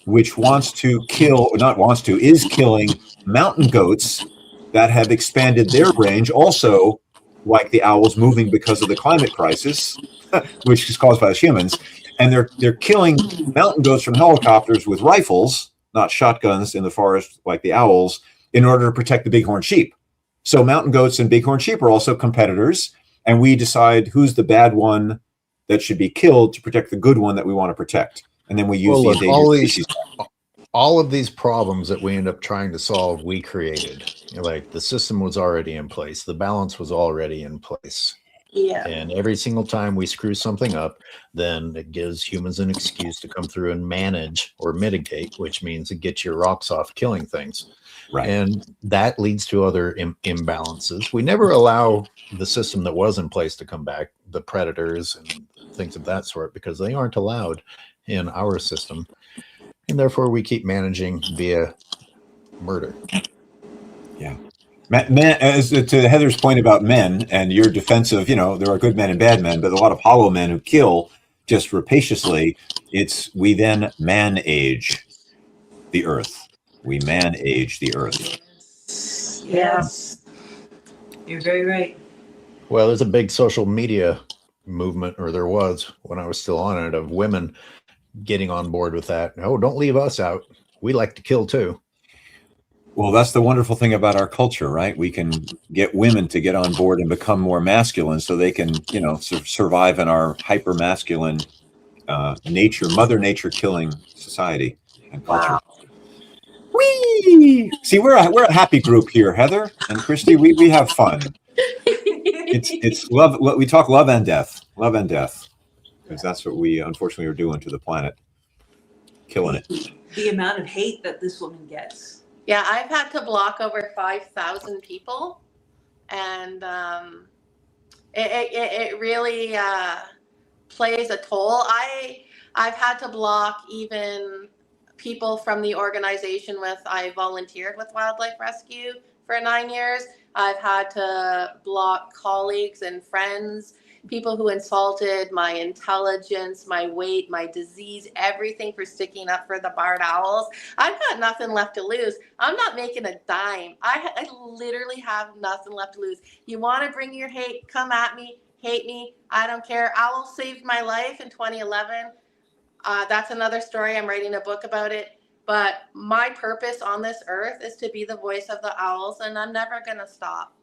which is killing mountain goats that have expanded their range, also like the owls, moving because of the climate crisis, which is caused by us humans. And they're killing mountain goats from helicopters with rifles, not shotguns in the forest like the owls, in order to protect the bighorn sheep. So mountain goats and bighorn sheep are also competitors, and we decide who's the bad one that should be killed to protect the good one that we want to protect. And then we use the endangered species. All of these problems that we end up trying to solve, we created. Like, the system was already in place. The balance was already in place. Yeah. And every single time we screw something up, then it gives humans an excuse to come through and manage or mitigate, which means it gets your rocks off killing things. Right. And that leads to other imbalances. We never allow the system that was in place to come back, the predators and things of that sort, because they aren't allowed in our system. And therefore we keep managing via murder. Yeah. Men, as to Heather's point about men and your defense of, there are good men and bad men, but a lot of hollow men who kill just rapaciously. We then man-age the earth. We man-age the earth. Yes. You're very right. Well, there's a big social media movement, or there was when I was still on it, of women getting on board with that. Oh, don't leave us out. We like to kill too. Well, that's the wonderful thing about our culture, right? We can get women to get on board and become more masculine so they can, survive in our hyper masculine Mother Nature killing society and culture. Wow. Whee! See, we're a happy group here, Heather and Christy. We have fun. It's love. We talk love and death, because that's what we unfortunately are doing to the planet, killing it. The amount of hate that this woman gets. Yeah, I've had to block over 5,000 people, and it really plays a toll. I've had to block even people from the organization I volunteered with Wildlife Rescue for 9 years. I've had to block colleagues and friends, people who insulted my intelligence, my weight, my disease, everything, for sticking up for the barred owls. I've got nothing left to lose. I'm not making a dime. I literally have nothing left to lose. You want to bring your hate, come at me, hate me. I don't care. Owls saved my life in 2011. That's another story. I'm writing a book about it. But my purpose on this earth is to be the voice of the owls, and I'm never going to stop.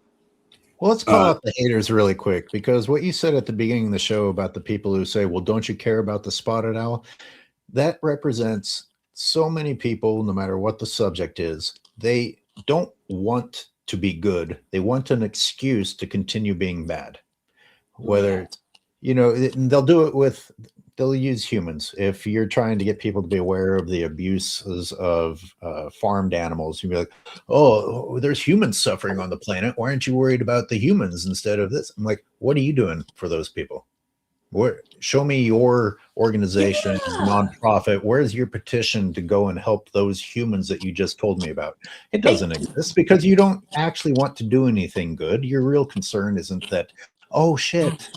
Well, let's call out the haters really quick, because what you said at the beginning of the show about the people who say, well, don't you care about the spotted owl? That represents so many people, no matter what the subject is. They don't want to be good. They want an excuse to continue being bad. Whether it's, they'll do it they'll use humans. If you're trying to get people to be aware of the abuses of farmed animals, you'll be like, oh, there's humans suffering on the planet. Why aren't you worried about the humans instead of this? I'm like, what are you doing for those people? Show me your organization, nonprofit. Where's your petition to go and help those humans that you just told me about? It doesn't exist, because you don't actually want to do anything good. Your real concern isn't that, oh, shit,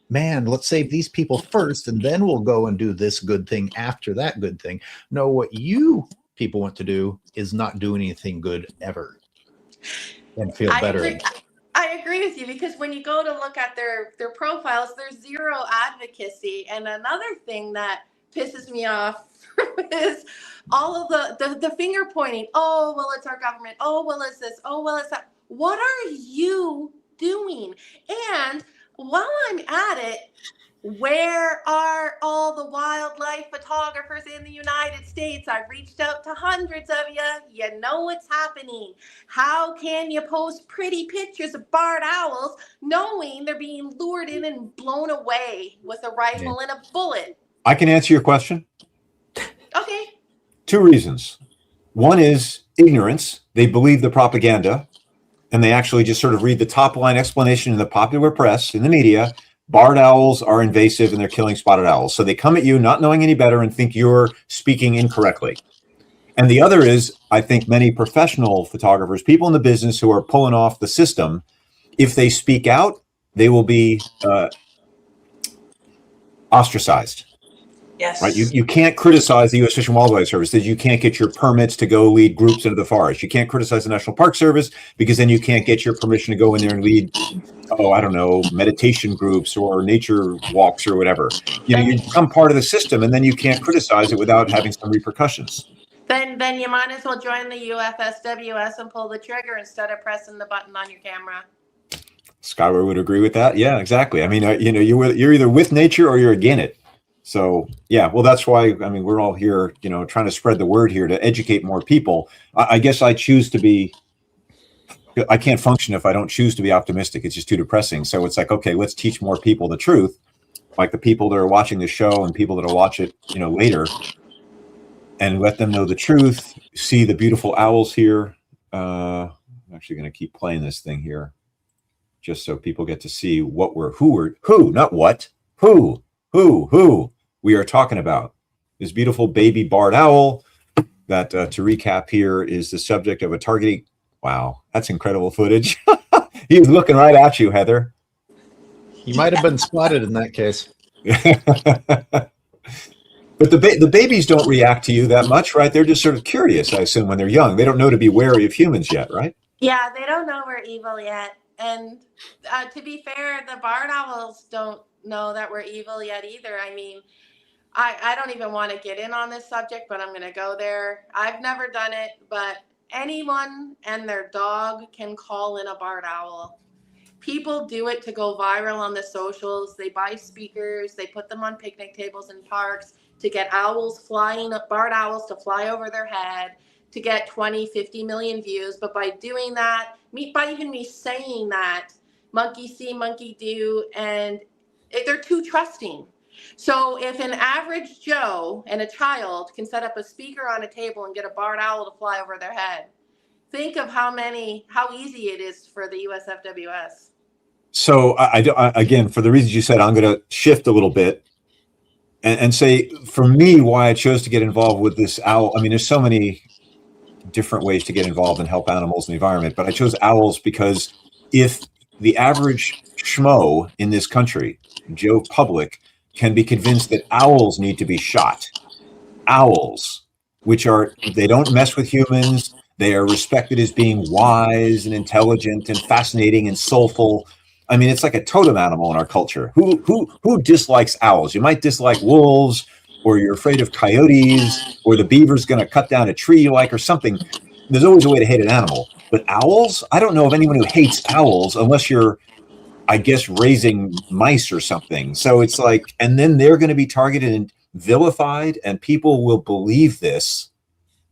man, let's save these people first, and then we'll go and do this good thing after that good thing. No, what you people want to do is not do anything good ever and feel better. I agree with you, because when you go to look at their profiles, there's zero advocacy. And another thing that pisses me off is all of the finger pointing. Oh, well, it's our government. Oh, well, it's this. Oh, well, it's that. What are you doing? And while I'm at it, where are all the wildlife photographers in the United States? I've reached out to hundreds of you. You know what's happening. How can you post pretty pictures of barred owls knowing they're being lured in and blown away with a rifle and a bullet? I can answer your question. Okay. 2 reasons. One is ignorance. They believe the propaganda, and they actually just sort of read the top line explanation in the popular press, in the media. Barred owls are invasive and they're killing spotted owls. So they come at you not knowing any better and think you're speaking incorrectly. And the other is, I think many professional photographers, people in the business who are pulling off the system, if they speak out, they will be ostracized. Yes. right? You can't criticize the U.S. Fish and Wildlife Service that you can't get your permits to go lead groups into the forest. You can't criticize the National Park Service because then you can't get your permission to go in there and lead, I don't know, meditation groups or nature walks or whatever. You become part of the system, and then you can't criticize it without having some repercussions. Then you might as well join the UFSWS and pull the trigger instead of pressing the button on your camera. Skyler would agree with that. Yeah, exactly. I mean, you're either with nature or you're against it. So yeah, well, that's why, I mean, we're all here, trying to spread the word here to educate more people. I guess I can't function if I don't choose to be optimistic. It's just too depressing. So it's like, okay, let's teach more people the truth, like the people that are watching the show and people that'll watch it, later, and let them know the truth, see the beautiful owls here. I'm actually going to keep playing this thing here just so people get to see who we are talking about. This beautiful baby barred owl that, to recap here, is the subject of a targeting. Wow, that's incredible footage. He was looking right at you, Heather. You might have been spotted in that case. But the babies don't react to you that much, right? They're just sort of curious, I assume, when they're young. They don't know to be wary of humans yet, right? Yeah, they don't know we're evil yet. And to be fair, the barred owls don't know that we're evil yet either. I mean, I don't even want to get in on this subject, but I'm going to go there. I've never done it, but anyone and their dog can call in a barred owl. People do it to go viral on the socials. They buy speakers, they put them on picnic tables in parks to get barred owls to fly over their head, to get 20, 50 million views. But by doing that, by even me saying that, monkey see, monkey do, and they're too trusting. So if an average Joe and a child can set up a speaker on a table and get a barred owl to fly over their head, think of how easy it is for the USFWS. So again, for the reasons you said, I'm going to shift a little bit and say, for me, why I chose to get involved with this owl. I mean, there's so many different ways to get involved and help animals and the environment, but I chose owls because if the average schmo in this country, Joe Public, can be convinced that owls need to be shot, owls, they don't mess with humans, they are respected as being wise and intelligent and fascinating and soulful. I mean, it's like a totem animal in our culture. Who dislikes owls? You might dislike wolves, or you're afraid of coyotes, or the beaver's going to cut down a tree you like or something. There's always a way to hate an animal. But owls? I don't know of anyone who hates owls unless you're, I guess, raising mice or something. So it's like, and then they're going to be targeted and vilified, and people will believe this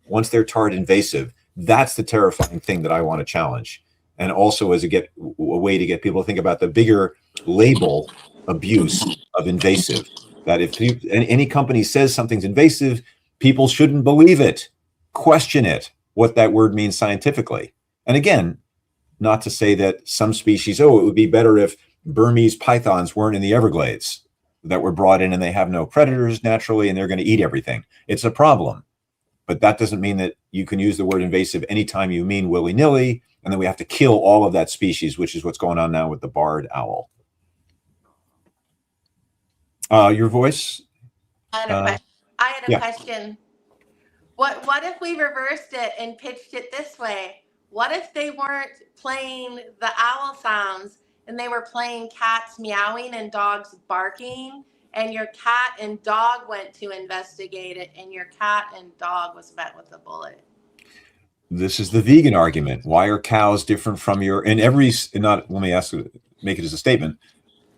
once they're tarred invasive. That's the terrifying thing that I want to challenge. And also as a way to get people to think about the bigger label abuse of invasive, that if any company says something's invasive, people shouldn't believe it, question it, what that word means scientifically. And again, not to say that some species, it would be better if Burmese pythons weren't in the Everglades, that were brought in and they have no predators naturally and they're going to eat everything. It's a problem. But that doesn't mean that you can use the word invasive anytime you mean willy-nilly, and then we have to kill all of that species, which is what's going on now with the barred owl. Your voice? I had a question. What if we reversed it and pitched it this way? What if they weren't playing the owl sounds and they were playing cats meowing and dogs barking, and your cat and dog went to investigate it, and your cat and dog was met with a bullet? This is the vegan argument. Why are cows different from let me ask, make it as a statement.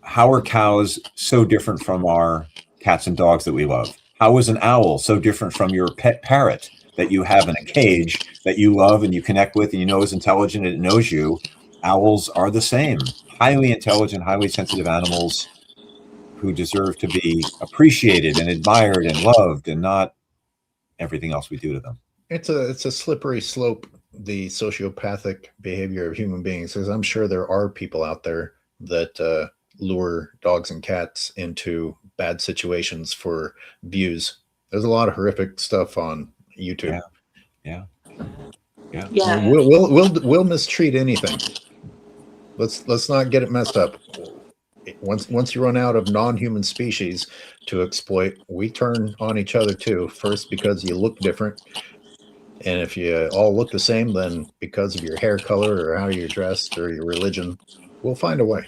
How are cows so different from our cats and dogs that we love? How is an owl so different from your pet parrot that you have in a cage that you love and you connect with and you know is intelligent and it knows you? Owls are the same. Highly intelligent, highly sensitive animals who deserve to be appreciated and admired and loved, and not everything else we do to them. It's a slippery slope, the sociopathic behavior of human beings, because I'm sure there are people out there that lure dogs and cats into bad situations for views. There's a lot of horrific stuff on YouTube. Yeah. We'll mistreat anything. Let's not get it messed up. once you run out of non-human species to exploit, we turn on each other too. First, because you look different, and if you all look the same, then because of your hair color or how you're dressed or your religion, we'll find a way.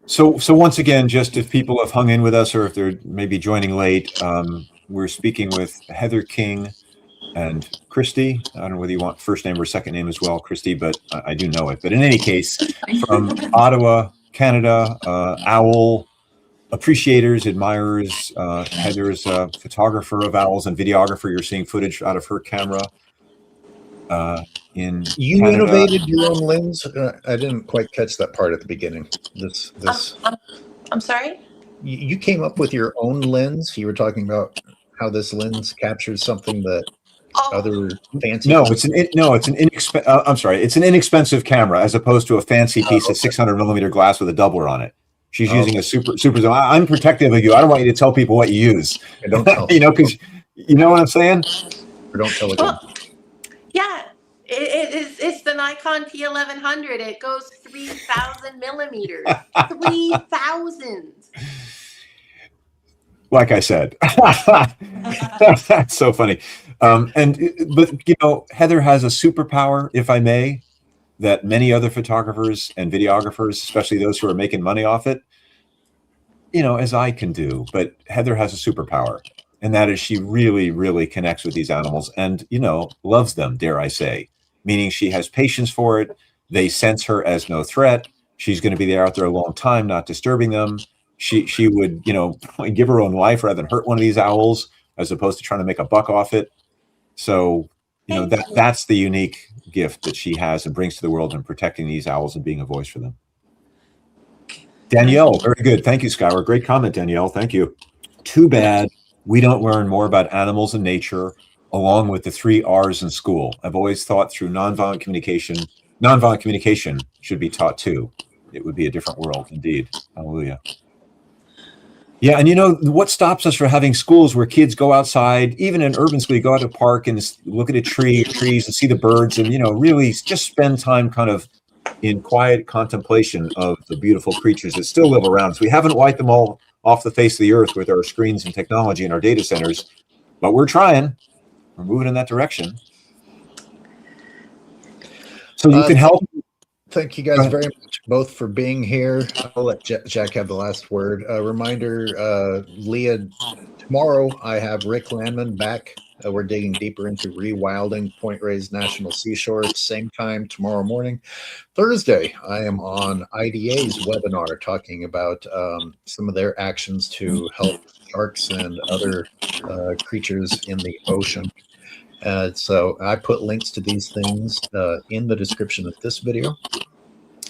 So once again, just if people have hung in with us or if they're maybe joining late, we're speaking with Heather King and Christy. I don't know whether you want first name or second name as well, Christy, but I do know it. But in any case, from Ottawa, Canada, owl appreciators, admirers. Heather's a photographer of owls and videographer. You're seeing footage out of her camera. In You Canada. innovated your own lens. I didn't quite catch that part at the beginning. I'm sorry? You came up with your own lens. You were talking about how this lens captures something that other fancy. It's an inexpensive camera as opposed to a fancy piece of 600 millimeter glass with a doubler on it. She's using a super zoom. I'm protective of you. I don't want you to tell people what you use. Don't tell. Because you know what I'm saying. Or don't tell again. Yeah, it's the Nikon P1100. It goes 3,000 millimeters. 3,000. Like I said, that's so funny. But Heather has a superpower, if I may, that many other photographers and videographers, especially those who are making money off it, as I can do. But Heather has a superpower, and that is she really, really connects with these animals and, loves them, dare I say, meaning she has patience for it. They sense her as no threat. She's going to be there out there a long time, not disturbing them. She would, give her own life rather than hurt one of these owls as opposed to trying to make a buck off it. So, that's the unique gift that she has and brings to the world in protecting these owls and being a voice for them. Danielle, very good. Thank you, Skyler. Great comment, Danielle. Thank you. Too bad we don't learn more about animals and nature along with the 3 R's in school. I've always thought through nonviolent communication should be taught too. It would be a different world indeed. Hallelujah. Yeah, and what stops us from having schools where kids go outside, even in urban school, you go out to a park and look at trees and see the birds and, really just spend time kind of in quiet contemplation of the beautiful creatures that still live around us. We haven't wiped them all off the face of the earth with our screens and technology and our data centers, but we're trying. We're moving in that direction. So you can help. Thank you guys very much both for being here. I'll let Jack have the last word. Reminder, Leah, tomorrow I have Rick Landman back. We're digging deeper into rewilding Point Reyes National Seashore. Same time tomorrow morning. Thursday, I am on IDA's webinar talking about some of their actions to help sharks and other creatures in the ocean. So I put links to these things in the description of this video.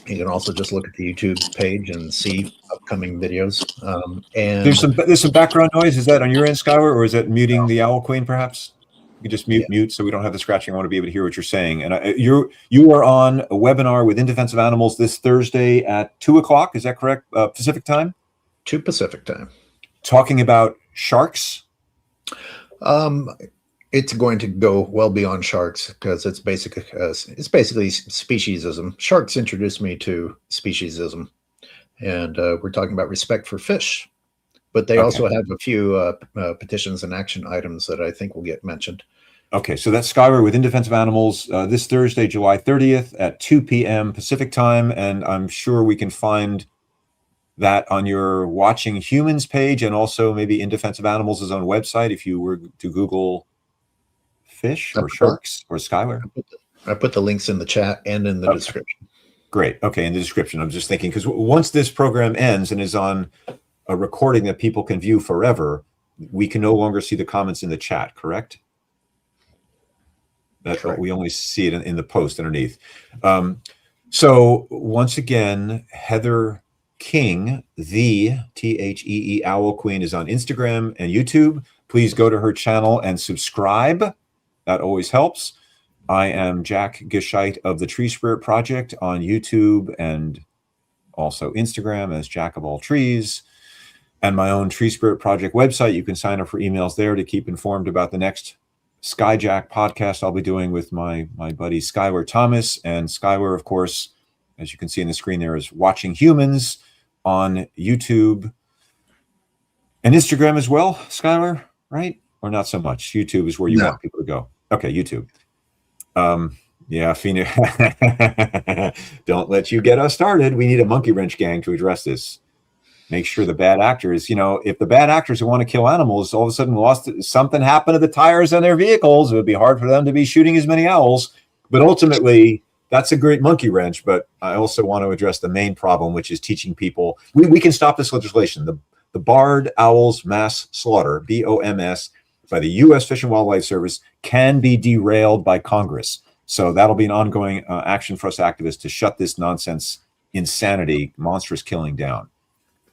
You can also just look at the YouTube page and see upcoming videos. And there's some background noise. Is that on your end, Skyler, or is that muting the Owl Queen? Perhaps you can just mute so we don't have the scratching. I want to be able to hear what you're saying. And you are on a webinar with In Defense of Animals this Thursday at 2:00. Is that correct? Pacific time. 2 Pacific time. Talking about sharks. It's going to go well beyond sharks because it's basically speciesism. Sharks introduced me to speciesism, and we're talking about respect for fish. But they also have a few petitions and action items that I think will get mentioned. Okay, so that's Skyler with In Defense of Animals this Thursday, July 30th at 2 p.m. Pacific time, and I'm sure we can find that on your Watching Humans page, and also maybe In Defense of Animals' own website if you were to Google fish or sharks or Skyler. I put the links in the chat and in the description. Great. Okay, in the description. I'm just thinking because once this program ends and is on a recording that people can view forever, we can no longer see the comments in the chat, correct? Correct. We only see it in the post underneath. So once again, Heather King, the THEE Owl Queen, is on Instagram and YouTube. Please go to her channel and subscribe. That always helps. I am Jack Gescheit of the Tree Spirit Project on YouTube and also Instagram as Jack of All Trees, and my own Tree Spirit Project website. You can sign up for emails there to keep informed about the next Skyjack podcast I'll be doing with my buddy Skyler Thomas. And Skyler, of course, as you can see on the screen there, is Watching Humans, on YouTube and Instagram as well, Skyler, right? Or not so much? YouTube is where you want people to go. Okay, YouTube. Yeah, Phoenix. Don't let you get us started. We need a monkey wrench gang to address this. Make sure the bad actors, if the bad actors who want to kill animals all of a sudden something happened to the tires on their vehicles, it would be hard for them to be shooting as many owls. But ultimately, that's a great monkey wrench. But I also want to address the main problem, which is teaching people. We can stop this legislation. The barred owls mass slaughter, BOMS, by the U.S. Fish and Wildlife Service can be derailed by Congress. So that'll be an ongoing action for us activists to shut this nonsense, insanity, monstrous killing down.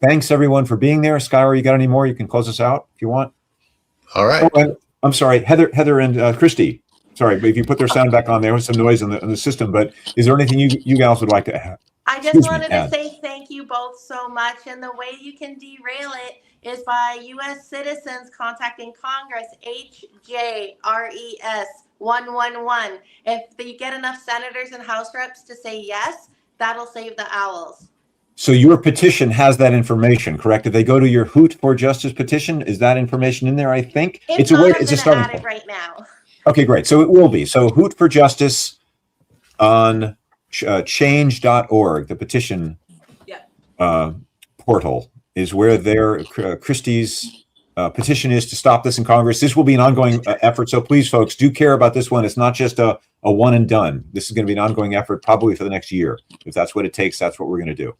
Thanks, everyone, for being there. Skyler, you got any more? You can close us out if you want. All right. Oh, I'm sorry, Heather and Christy. Sorry, but if you put their sound back on, there was some noise on the system. But is there anything you gals would like to add? I just wanted to say thank you both so much. And the way you can derail it is by U.S. citizens contacting Congress, HJRES 111. If you get enough senators and House reps to say yes, that'll save the owls. So your petition has that information, correct? If they go to your Hoot for Justice petition, is that information in there? I think it's a starting point right now. Okay, great. So it will be. So Hoot for Justice on change.org, the petition portal, is where Christie's petition is to stop this in Congress. This will be an ongoing effort. So please, folks, do care about this one. It's not just a one and done. This is going to be an ongoing effort probably for the next year. If that's what it takes, that's what we're going to do.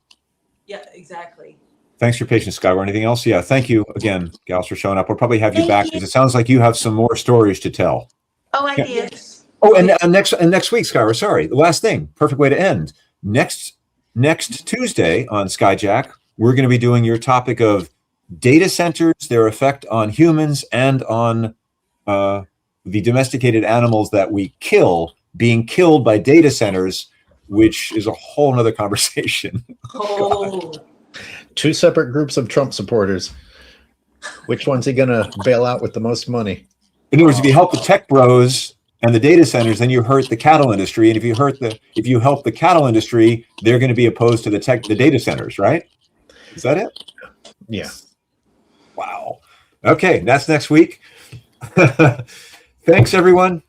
Yeah, exactly. Thanks for your patience, Skyler. Anything else? Yeah, thank you again, gals, for showing up. We'll probably have you back because it sounds like you have some more stories to tell. Oh, I do. Yes. Oh, and next week, Skyler, sorry, the last thing, perfect way to end. Next Tuesday on Skyjack, we're going to be doing your topic of data centers, their effect on humans and on the domesticated animals that we kill, being killed by data centers, which is a whole nother conversation. Oh. Two separate groups of Trump supporters. Which one's he going to bail out with the most money? In other words, if you help the tech bros and the data centers, then you hurt the cattle industry. And if you help the cattle industry, they're going to be opposed to the data centers, right? Is that it? Yeah. Wow. Okay, that's next week. Thanks, everyone.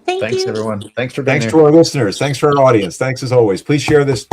Thanks, everyone. Thanks for being here. Thanks to our listeners. Thanks for our audience. Thanks as always. Please share this